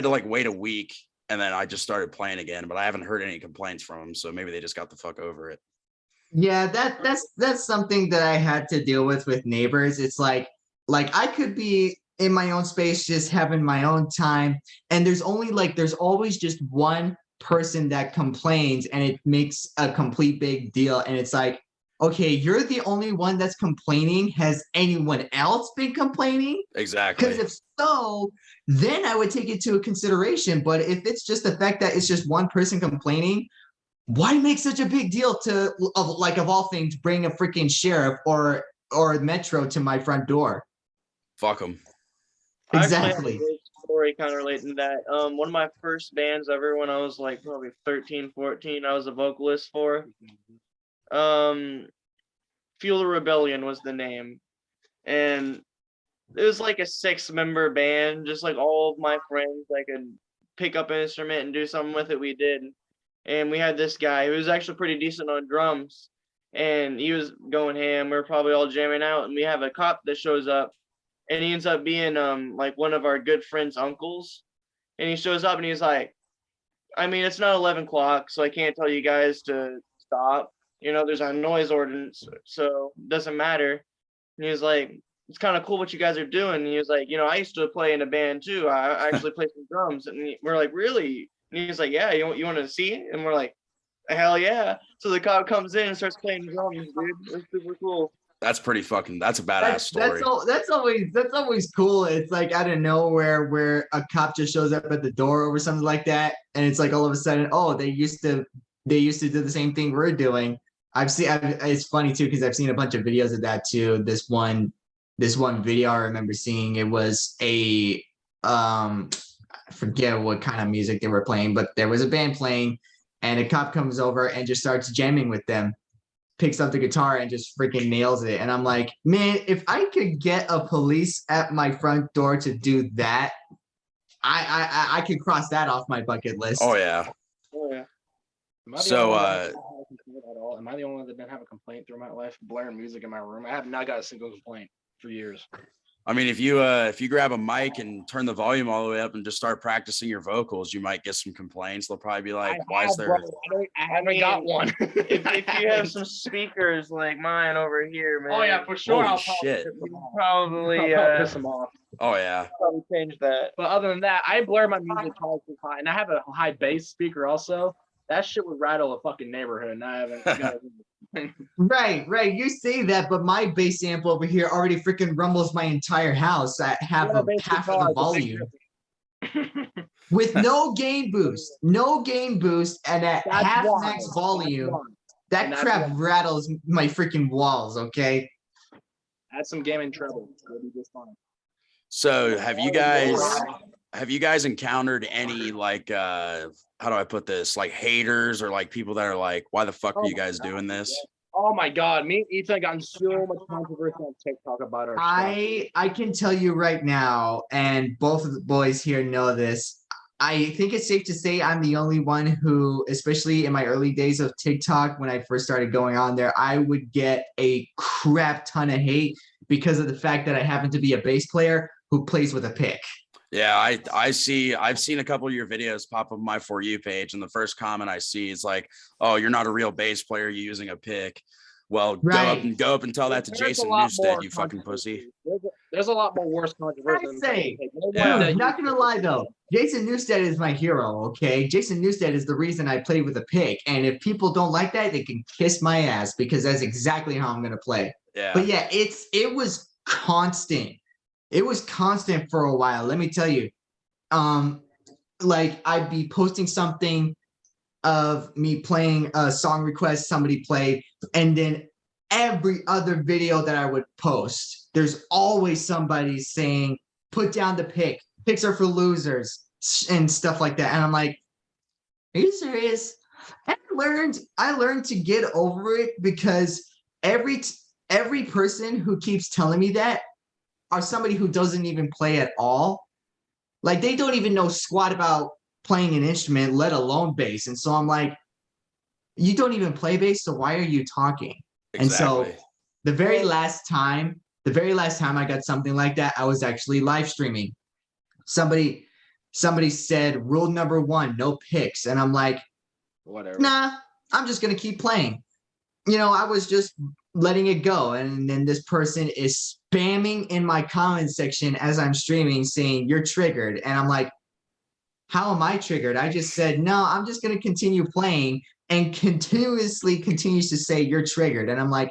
to wait a week, and then I just started playing again. But I haven't heard any complaints from them, so maybe they just got the fuck over it. Yeah, that's something that I had to deal with neighbors. It's like I could be in my own space, just having my own time, and there's always just one person that complains, and it makes a complete big deal. And it's like, okay, you're the only one that's complaining. Has anyone else been complaining? Exactly. Because if so, then I would take it to a consideration. But if it's just the fact that it's just one person complaining, why make such a big deal of all things, bring a freaking sheriff or Metro to my front door? Fuck them. Exactly. story kind of relating to that. One of my first bands ever when I was like probably 13, 14, I was a vocalist for. Fuel the Rebellion was the name. And it was like a 6-member band, just like all of my friends I could pick up an instrument and do something with it, we did. And we had this guy who was actually pretty decent on drums, and he was going ham. We are probably all jamming out, and we have a cop that shows up, and he ends up being like one of our good friends' uncles. And he shows up and he's like, I mean, it's not 11 o'clock, so I can't tell you guys to stop. You know, there's a noise ordinance, so it doesn't matter. And he was like, it's kind of cool what you guys are doing. And he was like, you know, I used to play in a band too. I actually play some drums. And we're like, really? And he's like, yeah, you want to see it? And we're like, hell yeah. So the cop comes in and starts playing drums, dude. It's super cool. That's pretty fucking, that's a badass story. That's always cool. It's like out of nowhere where a cop just shows up at the door or something like that. And it's like all of a sudden, oh, they used to do the same thing we're doing. It's funny too, because I've seen a bunch of videos of that too. This one video I remember seeing, it was a I forget what kind of music they were playing, but there was a band playing and a cop comes over and just starts jamming with them, picks up the guitar and just freaking nails it. And I'm like, man, if I could get a police at my front door to do that, I could cross that off my bucket list. Oh yeah. Oh yeah. So am I the only one that didn't have a complaint through my life blaring music in my room? I have not got a single complaint for years. I mean, if you grab a mic and turn the volume all the way up and just start practicing your vocals, you might get some complaints. They'll probably be like, "Why is there?" I haven't got one. if you have some speakers like mine over here, man. Oh yeah, for sure. Holy shit! Probably piss them off. Oh yeah. Probably change that. But other than that, I blare my music twice as high, and I have a high bass speaker also. That shit would rattle a fucking neighborhood, and I haven't. Right. You say that, but my bass amp over here already freaking rumbles my entire house at half of the volume. With no gain boost, and at half max volume, that crap rattles my freaking walls. Okay. Add some gaming treble. It'll be just fine. So have you guys encountered any like how do I put this, like haters or like people that are like, why the fuck are you guys doing this? Oh my god, me and Ethan have gotten so much controversy on TikTok about our stuff. I can tell you right now, and both of the boys here know this, I think it's safe to say I'm the only one who, especially in my early days of TikTok, when I first started going on there, I would get a crap ton of hate because of the fact that I happen to be a bass player who plays with a pick. Yeah, I've seen a couple of your videos pop up on my For You page, and the first comment I see is like, "Oh, you're not a real bass player. You're using a pick." Well, right. go up and tell that to Jason Newsted, you fucking pussy. There's a lot more worse controversy. Dude, not gonna lie though, Jason Newsted is my hero. Okay, Jason Newsted is the reason I play with a pick, and if people don't like that, they can kiss my ass because that's exactly how I'm gonna play. Yeah. But yeah, it was constant. It was constant for a while. Let me tell you. Like I'd be posting something of me playing a song request somebody played, and then every other video that I would post, there's always somebody saying, "Put down the pick. Picks are for losers," and stuff like that. And I'm like, are you serious? And I learned to get over it because every person who keeps telling me that are somebody who doesn't even play at all. Like they don't even know squat about playing an instrument, let alone bass. And so I'm like, you don't even play bass, so why are you talking? Exactly. And so the very last time I got something like that, I was actually live streaming. Somebody said rule number 1, no picks. And I'm like, whatever. Nah, I'm just gonna keep playing. You know, I was just letting it go. And then this person is spamming in my comment section as I'm streaming saying, "You're triggered." And I'm like, how am I triggered? I just said, no, I'm just going to continue playing, and continues to say, "You're triggered." And I'm like,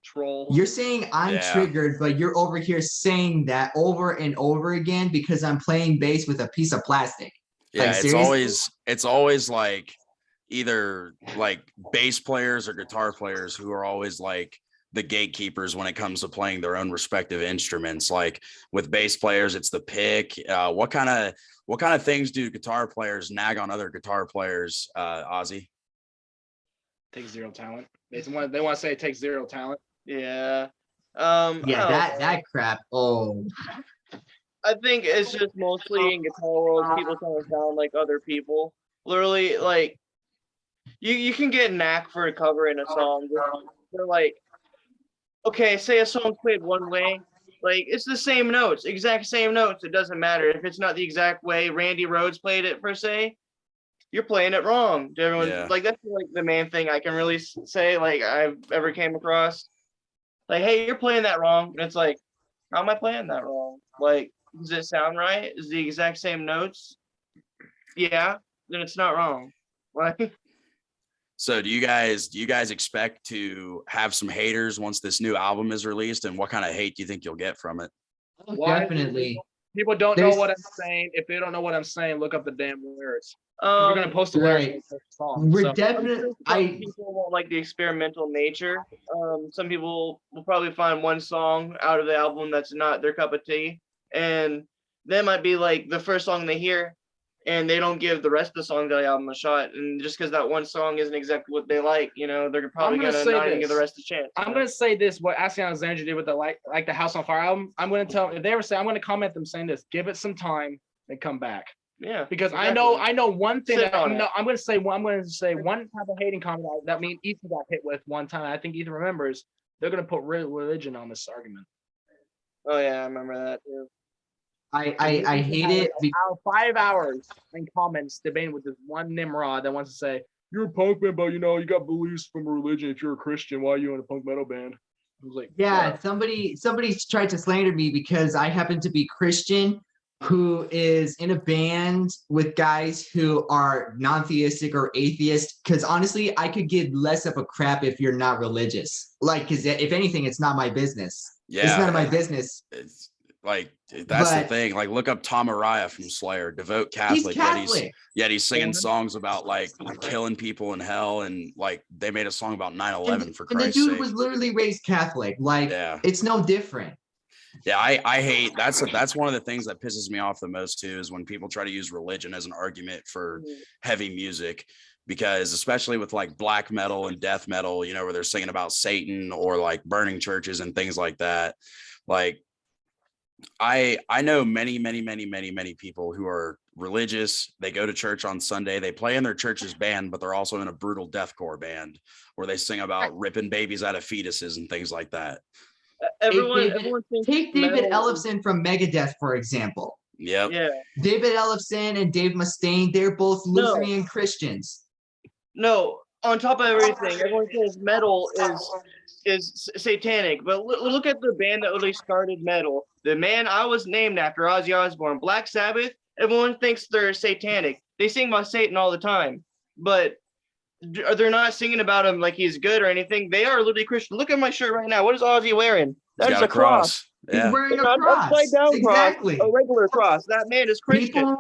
troll. You're saying I'm triggered, but you're over here saying that over and over again because I'm playing bass with a piece of plastic. Yeah, like, it's always like either like bass players or guitar players who are always like the gatekeepers when it comes to playing their own respective instruments. Like with bass players, it's the pick. What kind of things do guitar players nag on other guitar players, Ozzy? Takes zero talent. They want to say it takes zero talent. Yeah. Yeah, that crap. Oh, I think it's just mostly in guitar world, people trying to sound like other people. Literally, like you can get knack for a cover in a song. They're like, okay, say a song's played one way, like it's the same notes, exact same notes. It doesn't matter if it's not the exact way Randy Rhoads played it per se. You're playing it wrong. To everyone, Yeah. like that's like the main thing I can really say like I've ever came across. Like, hey, you're playing that wrong, and it's like, how am I playing that wrong? Like, does it sound right? Is the exact same notes? Yeah, then it's not wrong. Like, So do you guys expect to have some haters once this new album is released, and what kind of hate do you think you'll get from it? Why? definitely. People don't know There's- what I'm saying. If they don't know what I'm saying, look up the damn lyrics. We're gonna post the lyrics right. in the song. We're So, I'm definitely. sure some people won't like the experimental nature. Some people will probably find one song out of the album that's not their cup of tea, and that might be like the first song they hear, and they don't give the rest of the songs on the album a shot. And just because that one song isn't exactly what they like, they're probably gonna gonna say not even give the this. rest a chance. I'm gonna say this: what Asking Alexandria did with the like the House on Fire album. I'm gonna tell if they ever say, I'm gonna comment them saying this: give it some time and come back. Yeah, Because exactly. I know one thing Sit that on it. I'm gonna say one type of hating comment that me and Ethan got hit with one time. I think Ethan remembers. They're gonna put religion on this argument. Oh yeah, I remember that too. I hate it. 5 hours in comments debating with this one Nimrod that wants to say you're a punk band, but you got beliefs from a religion. If you're a Christian, why are you in a punk metal band? I was like, Yeah, somebody's tried to slander me because I happen to be Christian, who is in a band with guys who are non-theistic or atheist. Because honestly, I could give less of a crap if you're not religious. Like, because if anything, it's not my business. Yeah, it's none of my business. It's like that's the But- thing. Like, look up Tom Araya from Slayer, devout He's Catholic. Catholic. Yet he's singing Yeah. songs about like killing people in hell, and like they made a song about 9/11 for And the Christ's dude sake. was literally raised Catholic. Like, Yeah. it's no different. Yeah, I hate that's one of the things that pisses me off the most too, is when people try to use religion as an argument for heavy music, because especially with like black metal and death metal, where they're singing about Satan or like burning churches and things like that. Like I know many people who are religious. They go to church on Sunday, they play in their church's band, but they're also in a brutal deathcore band where they sing about ripping babies out of fetuses and things like that. Everyone thinks Take David metal- Ellefson from Megadeth, for example. Yep. Yeah. David Ellefson and Dave Mustaine, they're both Lutheran Christians. No, on top of everything, everyone says metal is satanic, but look at the band that really started metal. The man I was named after, Ozzy Osbourne, Black Sabbath. Everyone thinks they're satanic. They sing about Satan all the time, but they're not singing about him like he's good or anything. They are literally Christian. Look at my shirt right now. What is Ozzy wearing? That He's is got a cross. He's Yeah. wearing It's a not an cross. upside down Exactly. cross, a regular cross. That man is Christian.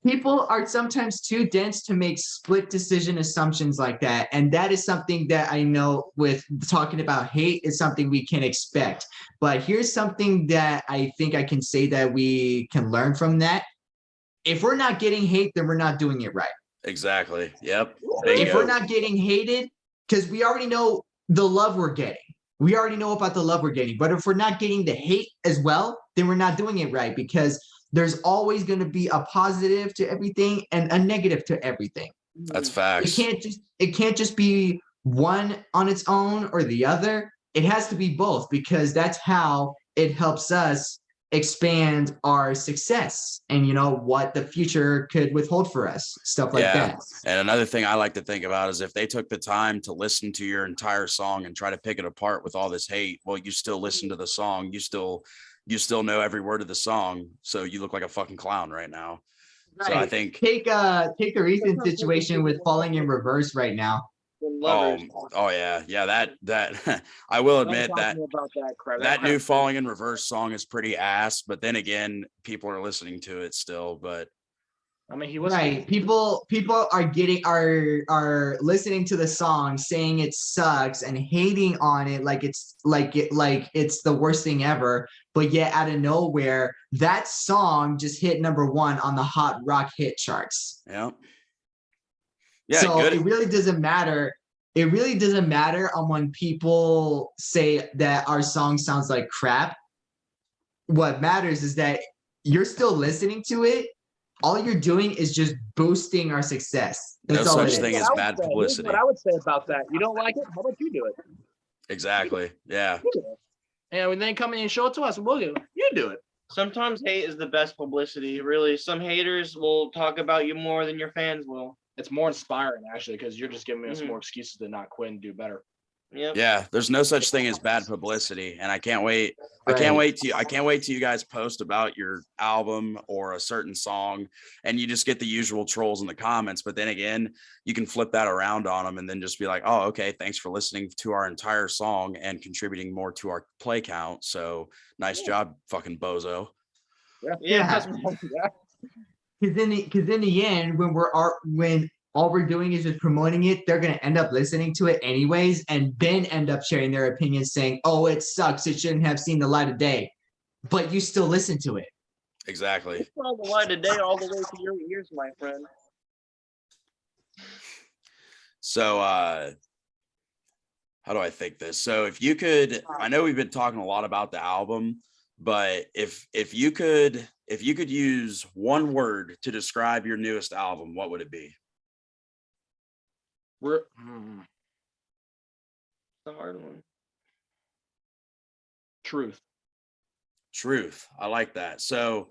People are sometimes too dense to make split decision assumptions like that. And that is something that I know with talking about hate is something we can expect. But here's something that I think I can say that we can learn from that. If we're not getting hate, then we're not doing it right. Exactly. Yep. If we're not getting hated, because we already know the love we're getting. We already know about the love we're getting. But if we're not getting the hate as well, then we're not doing it right, because there's always going to be a positive to everything and a negative to everything. That's facts. It can't just be one on its own or the other. It has to be both, because that's how it helps us expand our success and what the future could withhold for us, stuff like that. And another thing I like to think about is if they took the time to listen to your entire song and try to pick it apart with all this hate, well, you still listen to the song, you still know every word of the song, so you look like a fucking clown right now. Right. So I think take the recent situation with Falling in Reverse right now. oh yeah, that I will admit that about that crap. that new Falling in Reverse song is pretty ass, but then again, people are listening to it still. But I mean, he was right. People are listening to the song, saying it sucks and hating on it like it's the worst thing ever. But yet out of nowhere, that song just hit #1 on the Hot Rock hit charts. Yeah. Yeah. So Good. it really doesn't matter. It really doesn't matter on when people say that our song sounds like crap. What matters is that you're still listening to it. All you're doing is just boosting our success. That's No all it such is. thing as bad publicity. What I would say about that, you don't like it? How about you do it? Exactly. Yeah. You do it. And when they come in and show it to us, we'll do it. You do it. Sometimes hate is the best publicity. Really, some haters will talk about you more than your fans will. It's more inspiring actually, because you're just giving us Mhm. more excuses to not quit and do better. Yep. Yeah. There's no such thing as bad publicity. And I can't wait. I can't wait till you guys post about your album or a certain song and you just get the usual trolls in the comments. But then again, you can flip that around on them and then just be like, oh, okay, thanks for listening to our entire song and contributing more to our play count. So nice job, fucking bozo. Yeah. Because in the end, when all we're doing is just promoting it, they're gonna end up listening to it anyways, and then end up sharing their opinions, saying, "Oh, it sucks. It shouldn't have seen the light of day," but you still listen to it. Exactly. It's all the light of day all the way to your ears, my friend. So how do I think this? So if you could, I know we've been talking a lot about the album, but if you could use one word to describe your newest album, what would it be? It's a hard one. Truth. Truth. I like that. So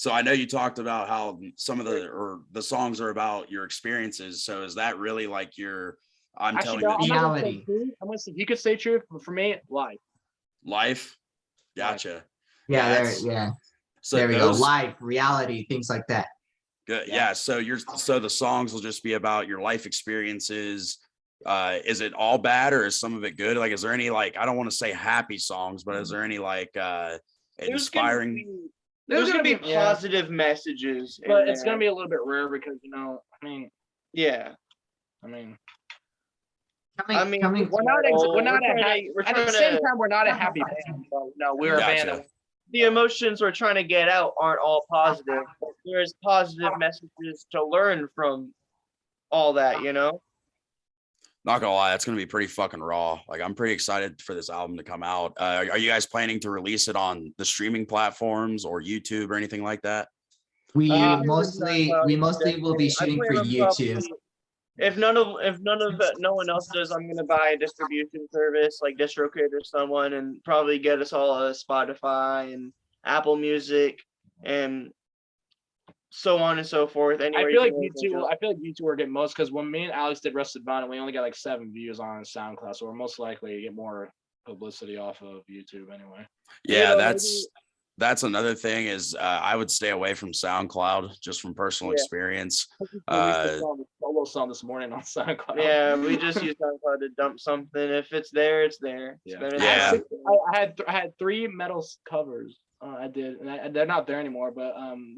I know you talked about how some of the songs are about your experiences. So is that really like I'm Actually, telling no, the I'm not gonna say reality. truth. I'm gonna say you could say truth, but for me, life. life? Gotcha. Yeah, that's- So there we go. those, Life, reality, things like that. good. Yeah. So the songs will just be about your life experiences. Is it all bad or is some of it good? Like, is there any, like, I don't want to say happy songs, but is there any like inspiring? There's gonna be yeah. positive messages, But it's gonna be a little bit rare because yeah. I mean, Coming we're not we're at the same time we're not a happy band. So, no, we're a band. Gotcha. The emotions we're trying to get out aren't all positive. There's positive messages to learn from all that, you know? Not gonna lie, that's gonna be pretty fucking raw. Like, I'm pretty excited for this album to come out. Are you guys planning to release it on the streaming platforms or YouTube or anything like that? we mostly will be shooting for YouTube. If no one else does, I'm gonna buy a distribution service like DistroKid or someone, and probably get us all a Spotify and Apple Music and so on and so forth. Anyway, I feel like you two are getting most, because when me and Alex did Rusted Bond, we only got like 7 views on SoundCloud, so we're most likely to get more publicity off of YouTube anyway. Yeah, You know, that's another thing is I would stay away from SoundCloud just from personal experience. Solo song this morning on SoundCloud. Yeah, we just use SoundCloud to dump something. If it's there, it's there. It's better than Yeah. nothing. I had 3 metal covers. I did, and they're not there anymore. But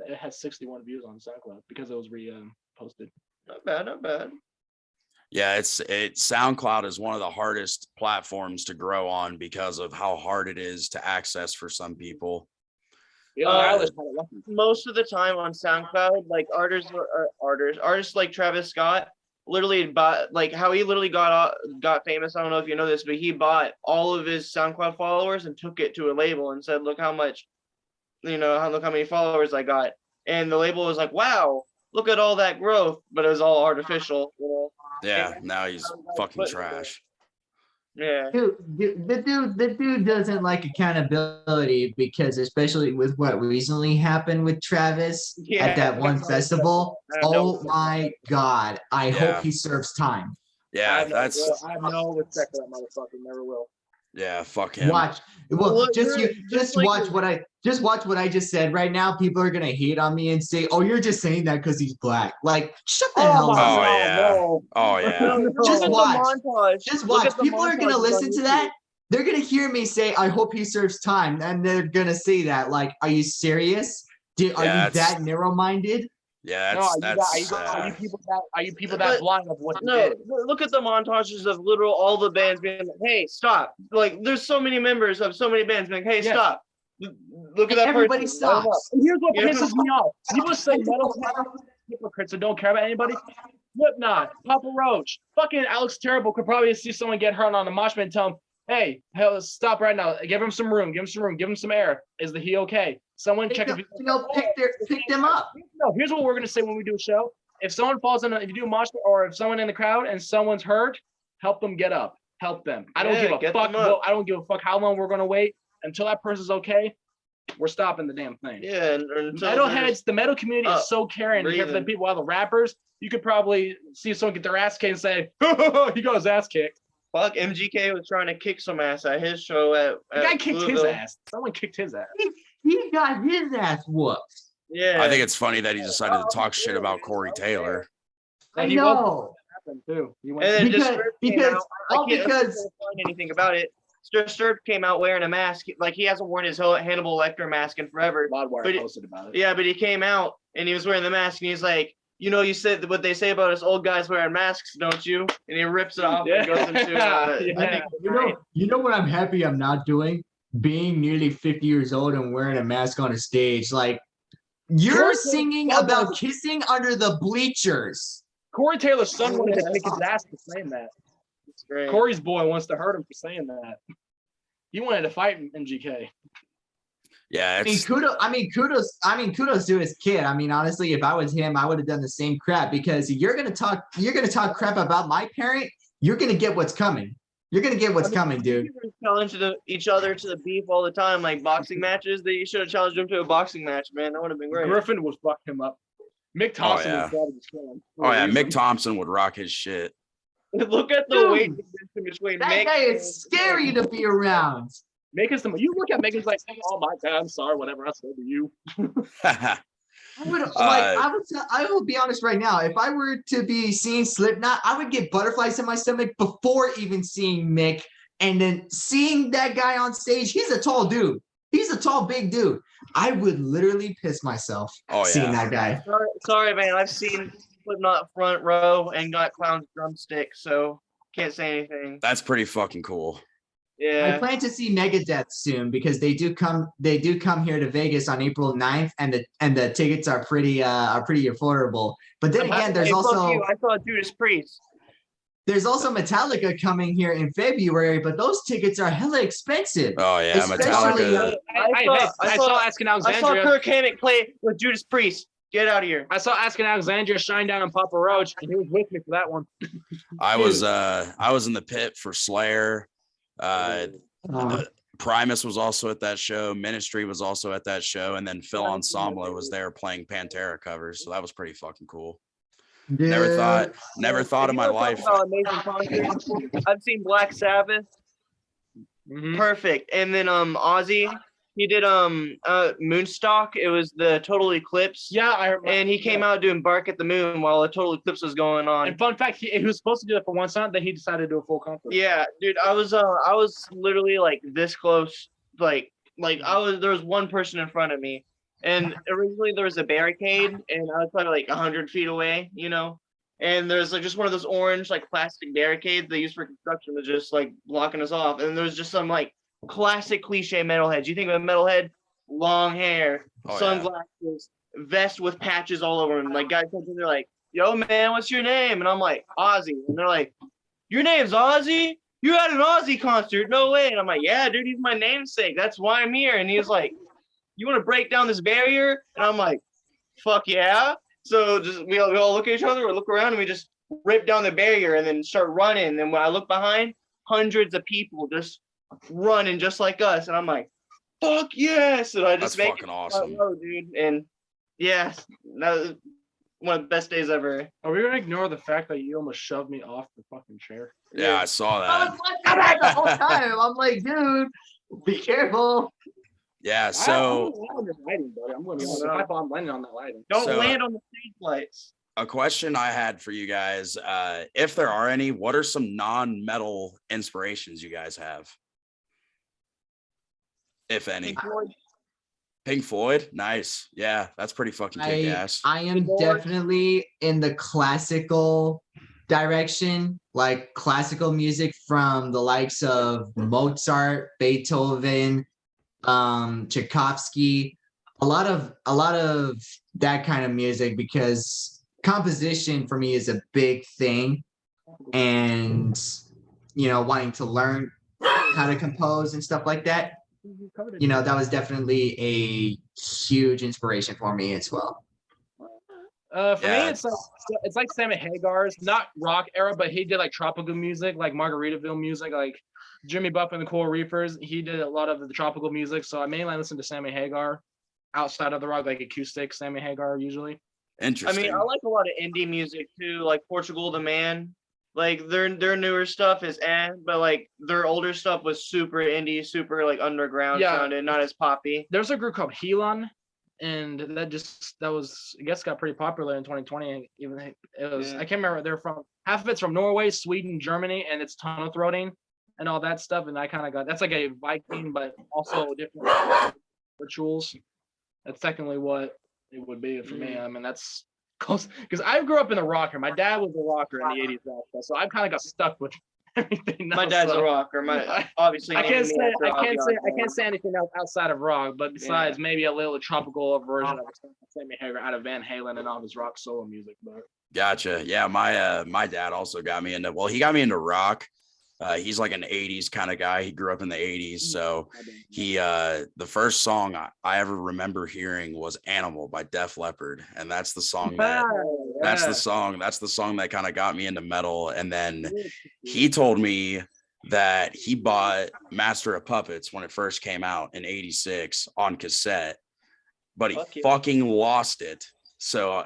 it has 61 views on SoundCloud because it was posted. Not bad, not bad. Yeah, SoundCloud is one of the hardest platforms to grow on because of how hard it is to access for some people. Most of the time on SoundCloud, like artists like Travis Scott literally bought, like how he literally got famous. I don't know if you know this, but he bought all of his SoundCloud followers and took it to a label and said, look how much, look how many followers I got. And the label was like, wow, look at all that growth, but it was all artificial, Yeah, now he's fucking trash. Yeah. The dude doesn't like accountability, because especially with what recently happened with Travis at that one festival. Oh my God. I hope he serves time. Yeah, I have no respect for that motherfucker. Never will. Yeah, fuck him. Watch. Well, just watch what I just said right now. People are gonna hate on me and say, "Oh, you're just saying that because he's black." Like, shut the hell up. Oh yeah. Just watch. Just watch. People are gonna listen to that. They're gonna hear me say, "I hope he serves time," and they're gonna say that. Like, are you serious? Are you that narrow-minded? Yeah, No, that's are you people that But- blind of what he No, did? look at the montages of literal all the bands being like, "Hey, stop!" Like, there's so many members of so many bands being like, "Hey, Yeah. stop!" Look at that Everybody person. Light 'em up. stops. And here's what Yeah. pisses me off. People say metal hypocrites that don't care about anybody. Slipknot, Papa Roach, fucking Alex Terrible could probably see someone get hurt on the mosh pit and tell him, hey, hell, stop right now. Give him some room. Give him some room. Give him some air. Is he okay? Someone check if Pick them up. No, here's what we're gonna say when we do a show. If someone falls in, if you do a mosh pit, or if someone in the crowd and someone's hurt, help them get up. Help them. I don't Yeah, give a get fuck. them up. I don't give a fuck how long we're gonna wait until that person's okay. We're stopping the damn thing. Yeah, and until Metalheads, the metal community is so caring and care for the Reason. people. While the rappers, you could probably see someone get their ass kicked and say, he got his ass kicked. fuck, MGK was trying to kick some ass at his show at The guy kicked his Louisville. ass. Someone kicked his ass. He got his ass whooped. Yeah, I think it's funny that he decided to talk shit about Corey Taylor. I he was- know. Happened too. He went, And then Because- Disturbed came because- out. all I can't because- find anything about it. Disturbed came out wearing a mask. Like, he hasn't worn his whole Hannibal Lecter mask in forever. Loudwire But it- posted about it. Yeah, but he came out and he was wearing the mask and he's like, you know, you said what they say about us old guys wearing masks, don't you? And he rips it off and goes into Yeah. I think You know what I'm happy I'm not doing? Being nearly 50 years old and wearing a mask on a stage. Like, you're Corey- singing about kissing under the bleachers. Corey Taylor's son wanted to kick his ass for saying that. it's great. Corey's boy wants to hurt him for saying that. He wanted to fight MGK. Yeah, I mean, it's kudos to his kid. I mean, honestly, if I was him, I would have done the same crap because you're gonna talk crap about my parent, you're gonna get what's coming. You're gonna get what's coming, dude. People challenge each other to the beef all the time, like boxing matches. That you should have challenged him to a boxing match, man. That would have been great. Griffin was fucking him up. Mick Thompson yeah. was probably just killing him. oh yeah, Mick Thompson would rock his shit. Look at the Dude, weight difference between That Mick guy and- is scary to be around. Make us you look at Megan's like, oh my god, I'm sorry, whatever I said to you. I will be honest right now. If I were to be seeing Slipknot, I would get butterflies in my stomach before even seeing Mick. And then seeing that guy on stage, he's a tall dude. He's a tall, big dude. I would literally piss myself Oh, seeing yeah. that guy. Sorry, man. I've seen Slipknot front row and got Clown's drumstick, so can't say anything. That's pretty fucking cool. I Yeah. plan to see Megadeth soon because they do come here to Vegas on April 9th, and the tickets are pretty affordable. But then again, Hey, fuck also you, I saw Judas Priest. Metallica coming here in February, but those tickets are hella expensive. Oh yeah, Especially- Metallica. I saw Asking I saw Alexandria. Kirk Hammett play with Judas Priest. Get out of here. I saw Asking Alexandria shine down on Papa Roach, and he was with me for that one. I was in the pit for Slayer. Primus was also at that show. Ministry was also at that show, and then Phil Ensemble was there playing Pantera covers. So that was pretty fucking cool. Never thought in my life. About amazing concerts. I've seen Black Sabbath. Mhm. Perfect. And then Ozzy, he did Moonstock. It was the Total Eclipse. Yeah, I remember. And he came out doing Bark at the Moon while the Total Eclipse was going on. And fun fact, he was supposed to do that for one song, then he decided to do a full concert. Yeah, dude, I was literally like this close, there was one person in front of me, and originally there was a barricade, and I was probably like 100 feet away, you know, and there's like just one of those orange like plastic barricades they use for construction to just like blocking us off, and there was just some like classic cliche metalheads. You think of a metalhead, long hair, Oh, yeah. sunglasses, vest with patches all over him. Like guys come in, they're like, "Yo, man, what's your name?" And I'm like, "Ozzy," and they're like, "Your name's Ozzy? You had an Ozzy concert? No way!" And I'm like, "Yeah, dude, he's my namesake. That's why I'm here." And he was like, "You want to break down this barrier?" And I'm like, "Fuck yeah!" So just we all look at each other, we look around, and we just rip down the barrier and then start running. And then when I look behind, hundreds of people just running just like us, and I'm like, "Fuck yes!" And I That's just make fucking it awesome. row, dude. And yeah, that was one of the best days ever. Are we gonna ignore the fact that you almost shoved me off the fucking chair? Yeah, I saw I that. was watching that the whole time. I'm like, dude, be careful. Yeah, so I'm landing, buddy. I'm gonna be honest. If I'm landing on that lighting. Don't So- land on the stage lights. a question I had for you guys, if there are any, what are some non-metal inspirations you guys have? If any. Pink Floyd, nice. Yeah, that's pretty fucking kick ass. I am Doors. definitely in the classical direction, like classical music from the likes of Mozart, Beethoven, Tchaikovsky, a lot of that kind of music, because composition for me is a big thing, and wanting to learn how to compose and stuff like that. That was definitely a huge inspiration for me as well. For me, it's like Sammy Hagar's, not rock era, but he did like tropical music, like Margaritaville music, like Jimmy Buff and the Coral Reefers. He did a lot of the tropical music, so I mainly listen to Sammy Hagar outside of the rock, like acoustic Sammy Hagar usually. Interesting. I mean, I like a lot of indie music too, like Portugal the Man. Like their newer stuff is but like their older stuff was super indie, super like underground sounded, not as poppy. There's a group called Helon, and that was, I guess, got pretty popular in 2020. Even it was, I can't remember where they're from. Half of it's from Norway, Sweden, Germany, and it's tunnel throating and all that stuff. And I kind of got, that's like a Viking, but also different rituals. That's technically what it would be for me. I mean, that's close, because I grew up in the rocker. My dad was a rocker in the 80s, so I kind of got stuck with everything else. My dad's a rocker. Obviously, I can't say anything else outside of rock, but besides maybe a little tropical version of Sammy Hagar out of Van Halen and all his rock solo music. But Gotcha. Yeah, my dad also got me into, he got me into rock. He's like an 80s kind of guy. He grew up in the 80s. So the first song I ever remember hearing was Animal by Def Leppard. And that's the song that's the song that kind of got me into metal. And then he told me that he bought Master of Puppets when it first came out in 86 on cassette, but he fucking lost it. So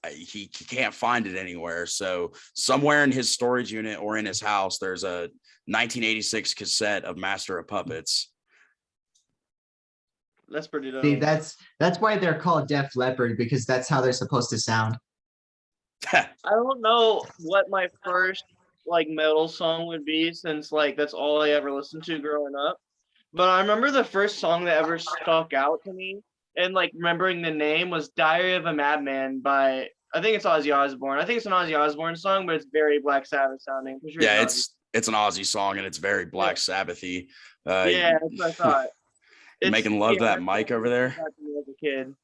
he can't find it anywhere. So somewhere in his storage unit or in his house, there's a 1986 cassette of Master of Puppets. That's pretty dope. See, that's why they're called Def Leppard, because that's how they're supposed to sound. I don't know what my first like metal song would be, since like that's all I ever listened to growing up. But I remember the first song that ever stuck out to me, and like remembering the name, was Diary of a Madman by, I think it's Ozzy Osbourne. I think it's an Ozzy Osbourne song, but it's very Black Sabbath sounding. Sure yeah, it's an Ozzy song, and it's very Black Sabbath-y. Yeah, that's what I thought. You're making love to that mic over there. As a kid,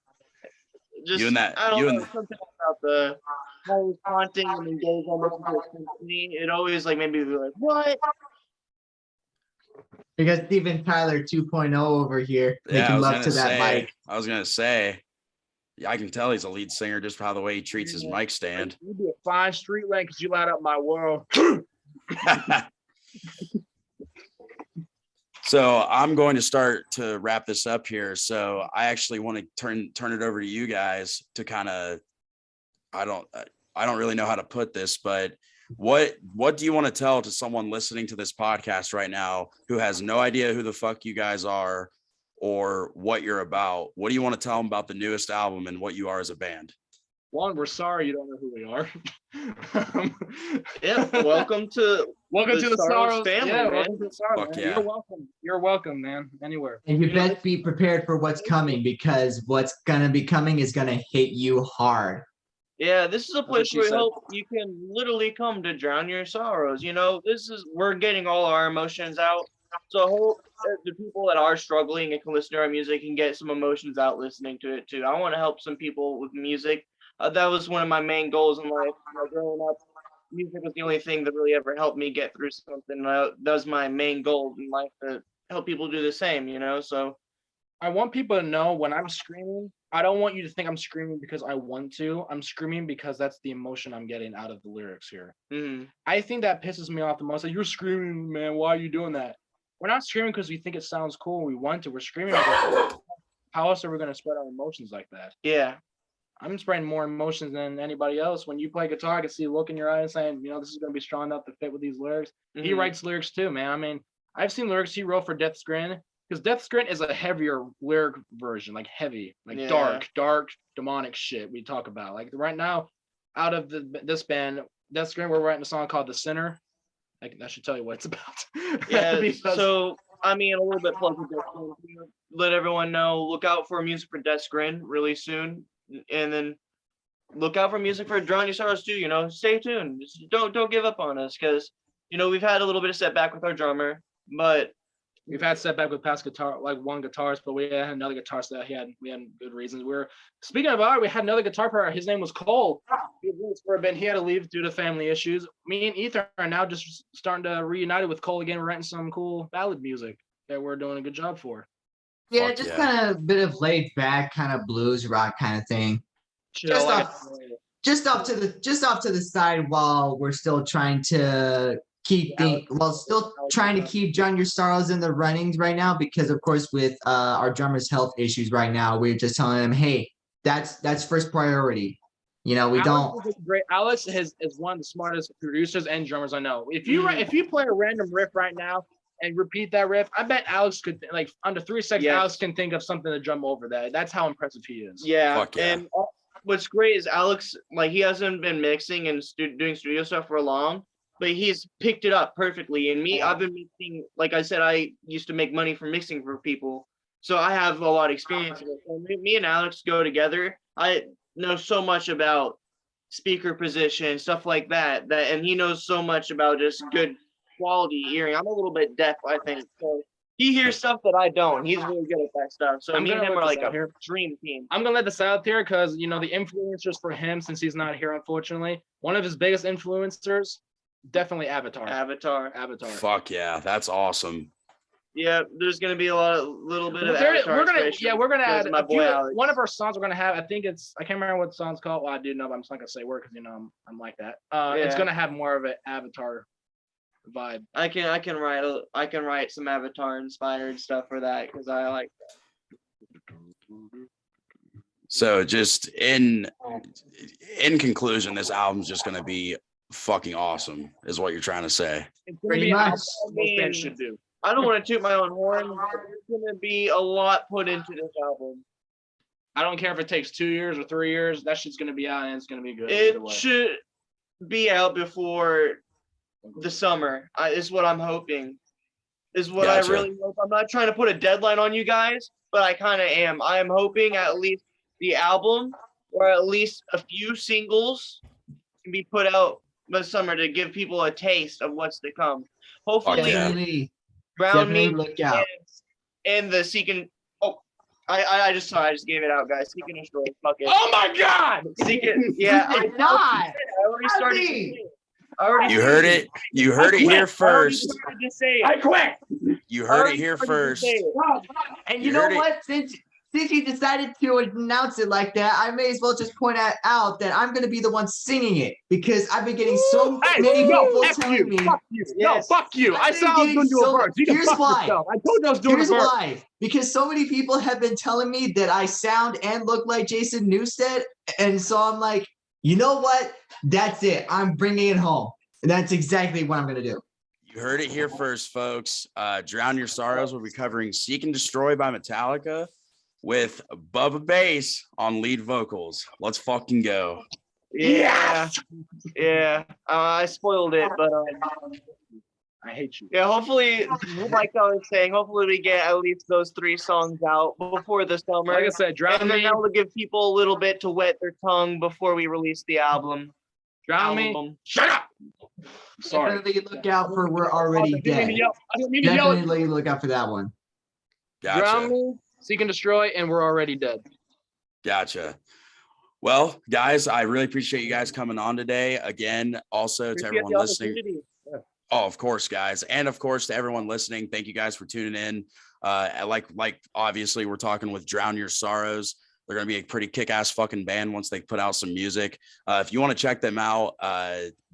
just you and that. I don't know, something about the how it was haunting, and then goes almost into a symphony. It always like made me be like, what? Because Steven Tyler 2.0 over here making love to that mic. I was gonna say, yeah, I can tell he's a lead singer just by the way he treats his mic stand. You'd be a fine street lamp because you light up my world. So I'm going to start to wrap this up here. So I actually want to turn it over to you guys to kind of, I don't really know how to put this, but what do you want to tell to someone listening to this podcast right now who has no idea who the fuck you guys are or what you're about? What do you want to tell them about the newest album and what you are as a band? One, we're sorry you don't know who we are. Welcome to the Sorrows family, man. Welcome to the Sorrows. Fuck yeah. You're welcome, man. Anywhere. And you best be prepared for what's coming, because what's gonna be coming is gonna hit you hard. Yeah, this is a place where we hope you can literally come to drown your sorrows. We're getting all our emotions out. So I hope the people that are struggling and can listen to our music can get some emotions out listening to it too. I want to help some people with music. That was one of my main goals in life. Growing up, music was the only thing that really ever helped me get through something. That was my main goal in life, to help people do the same, So I want people to know when I'm screaming, I don't want you to think I'm screaming because I want to. I'm screaming because that's the emotion I'm getting out of the lyrics here. Mm-hmm. I think that pisses me off the most. Like, you're screaming, man. Why are you doing that? We're not screaming because we think it sounds cool. We want to. We're screaming because how else are we going to spread our emotions like that? Yeah. I'm spreading more emotions than anybody else. When you play guitar, I can see a look in your eyes saying, this is going to be strong enough to fit with these lyrics. Mm-hmm. He writes lyrics too, man. I mean, I've seen lyrics he wrote for Death's Grin, because Death's Grin is a heavier lyric version, like heavy, like dark, demonic shit we talk about. Like right now, out of this band, Death's Grin, we're writing a song called The Sinner. That should tell you what it's about. Yeah, so I mean, a little bit plug with this. Let everyone know. Look out for music for Death Grin really soon, and then look out for music for Drown Your Sorrows too. You know, stay tuned. Just don't give up on us, because you know we've had a little bit of setback with our drummer, but we've had setback with past guitar, like one guitarist, but we had another guitarist that we had good reasons. Speaking of art, we had another guitar player. His name was Cole. He had to leave due to family issues. Me and Ethan are now just starting to reunite with Cole again. We're writing some cool ballad music that we're doing a good job for. Yeah, Fuck just yeah. kind of a bit of laid back, kind of blues rock kind of thing. Chill, Just off to the side while we're still trying to keep Drown Your Sorrows in the runnings right now, because of course with our drummer's health issues right now, we're just telling him, hey, that's first priority. You know, Alex is one of the smartest producers and drummers I know. If you play a random riff right now and repeat that riff, I bet Alex could, like, under 3 seconds, Yes. Alex can think of something to drum over that. That's how impressive he is. Yeah, Fuck yeah. and what's great is Alex, like, he hasn't been mixing and doing studio stuff for long, but he's picked it up perfectly. And me, I've been mixing, like I said, I used to make money from mixing for people, so I have a lot of experience in it. So me and Alex go together. I know so much about speaker position, stuff like that, and he knows so much about just good quality hearing. I'm a little bit deaf, I think, so he hears stuff that I don't. He's really good at that stuff. So me and him are like a dream team. I'm gonna let this out there because, you know, the influencers for him, since he's not here, unfortunately, one of his biggest influencers, definitely Avatar. Fuck yeah, that's awesome. Yeah, there's gonna be little bit of Avatar. We're gonna add one of our songs. We're gonna have. I think I can't remember what the song's called. Well, I do know, but I'm just not gonna say word because, you know, I'm like that. It's gonna have more of an Avatar vibe. I can write some Avatar inspired stuff for that because I like that. So just in conclusion, this album's just gonna be fucking awesome, is what you're trying to say. It's gonna be much. most fans should do. I don't want to toot my own horn, but there's gonna be a lot put into this album. I don't care if it takes 2 years or 3 years. That shit's gonna be out and it's gonna be good. It should be out before the summer. Is what I'm hoping. Is what Gotcha. I really hope. I'm not trying to put a deadline on you guys, but I kind of am. I am hoping at least the album, or at least a few singles, can be put out this summer to give people a taste of what's to come. Hopefully, Definitely Brown Meat look out. and the Seek. Oh, I just gave it out, guys. Seek and Destroy. Fuck it. Oh my God! Seek it. Yeah, I already started. You heard it. You heard it here first. I quit. You heard it here first. And you know what? Since you decided to announce it like that, I may as well just point out that I'm going to be the one singing it, because I've been getting so many people telling me. Fuck you. No, fuck you. I said I was going to do a verse. Here's why. I told you I was doing a verse. Here's why. Because so many people have been telling me that I sound and look like Jason Newsted, and so I'm like, you know what? That's it. I'm bringing it home. And that's exactly what I'm going to do. You heard it here first, folks. Drown Your Sorrows will be covering Seek and Destroy by Metallica, with Bubba Bass on lead vocals. Let's fucking go. Yeah. I spoiled it, but I hate you. yeah, hopefully, like I was saying, hopefully we get at least those 3 songs out before the summer. Like I said, and then that will give people a little bit to wet their tongue before we release the album. Drown Me. Shut up. Sorry. Definitely look out for We're Already Dead. Definitely look out for that one. Gotcha. Drown Me, Seek and Destroy, and We're Already Dead. Gotcha. Well, guys, I really appreciate you guys coming on today. Again, also to everyone listening. Oh, of course, guys. And of course, to everyone listening, thank you guys for tuning in. Like obviously, we're talking with Drown Your Sorrows. They're going to be a pretty kick-ass fucking band once they put out some music. If you want to check them out,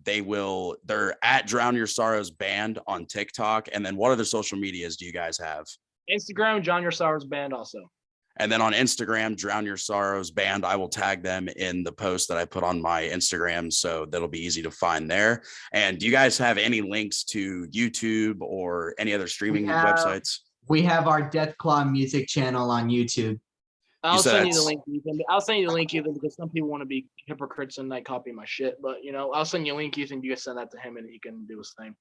they're at Drown Your Sorrows Band on TikTok. And then what other social medias do you guys have? Instagram, Drown Your Sorrows Band also. And then on Instagram, Drown Your Sorrows Band, I will tag them in the post that I put on my Instagram, so that'll be easy to find there. And do you guys have any links to YouTube or any other streaming websites? We have our Deathclaw music channel on YouTube. I'll send you the link, Ethan. I'll send you the link, Ethan, because some people want to be hypocrites and like copy my shit. But, you know, I'll send you a link, Ethan. You can send that to him and he can do his thing.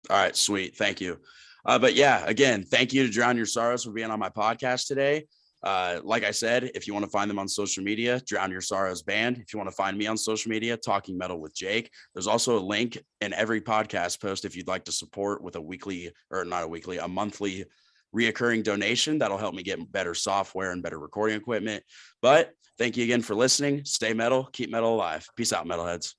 All right, sweet. Thank you. But yeah, again, thank you to Drown Your Sorrows for being on my podcast today. Like I said, if you want to find them on social media, Drown Your Sorrows Band. If you want to find me on social media, Talking Metal with Jake. There's also a link in every podcast post if you'd like to support with a weekly, or not a weekly, a monthly reoccurring donation. That'll help me get better software and better recording equipment. But thank you again for listening. Stay metal, keep metal alive. Peace out, metalheads.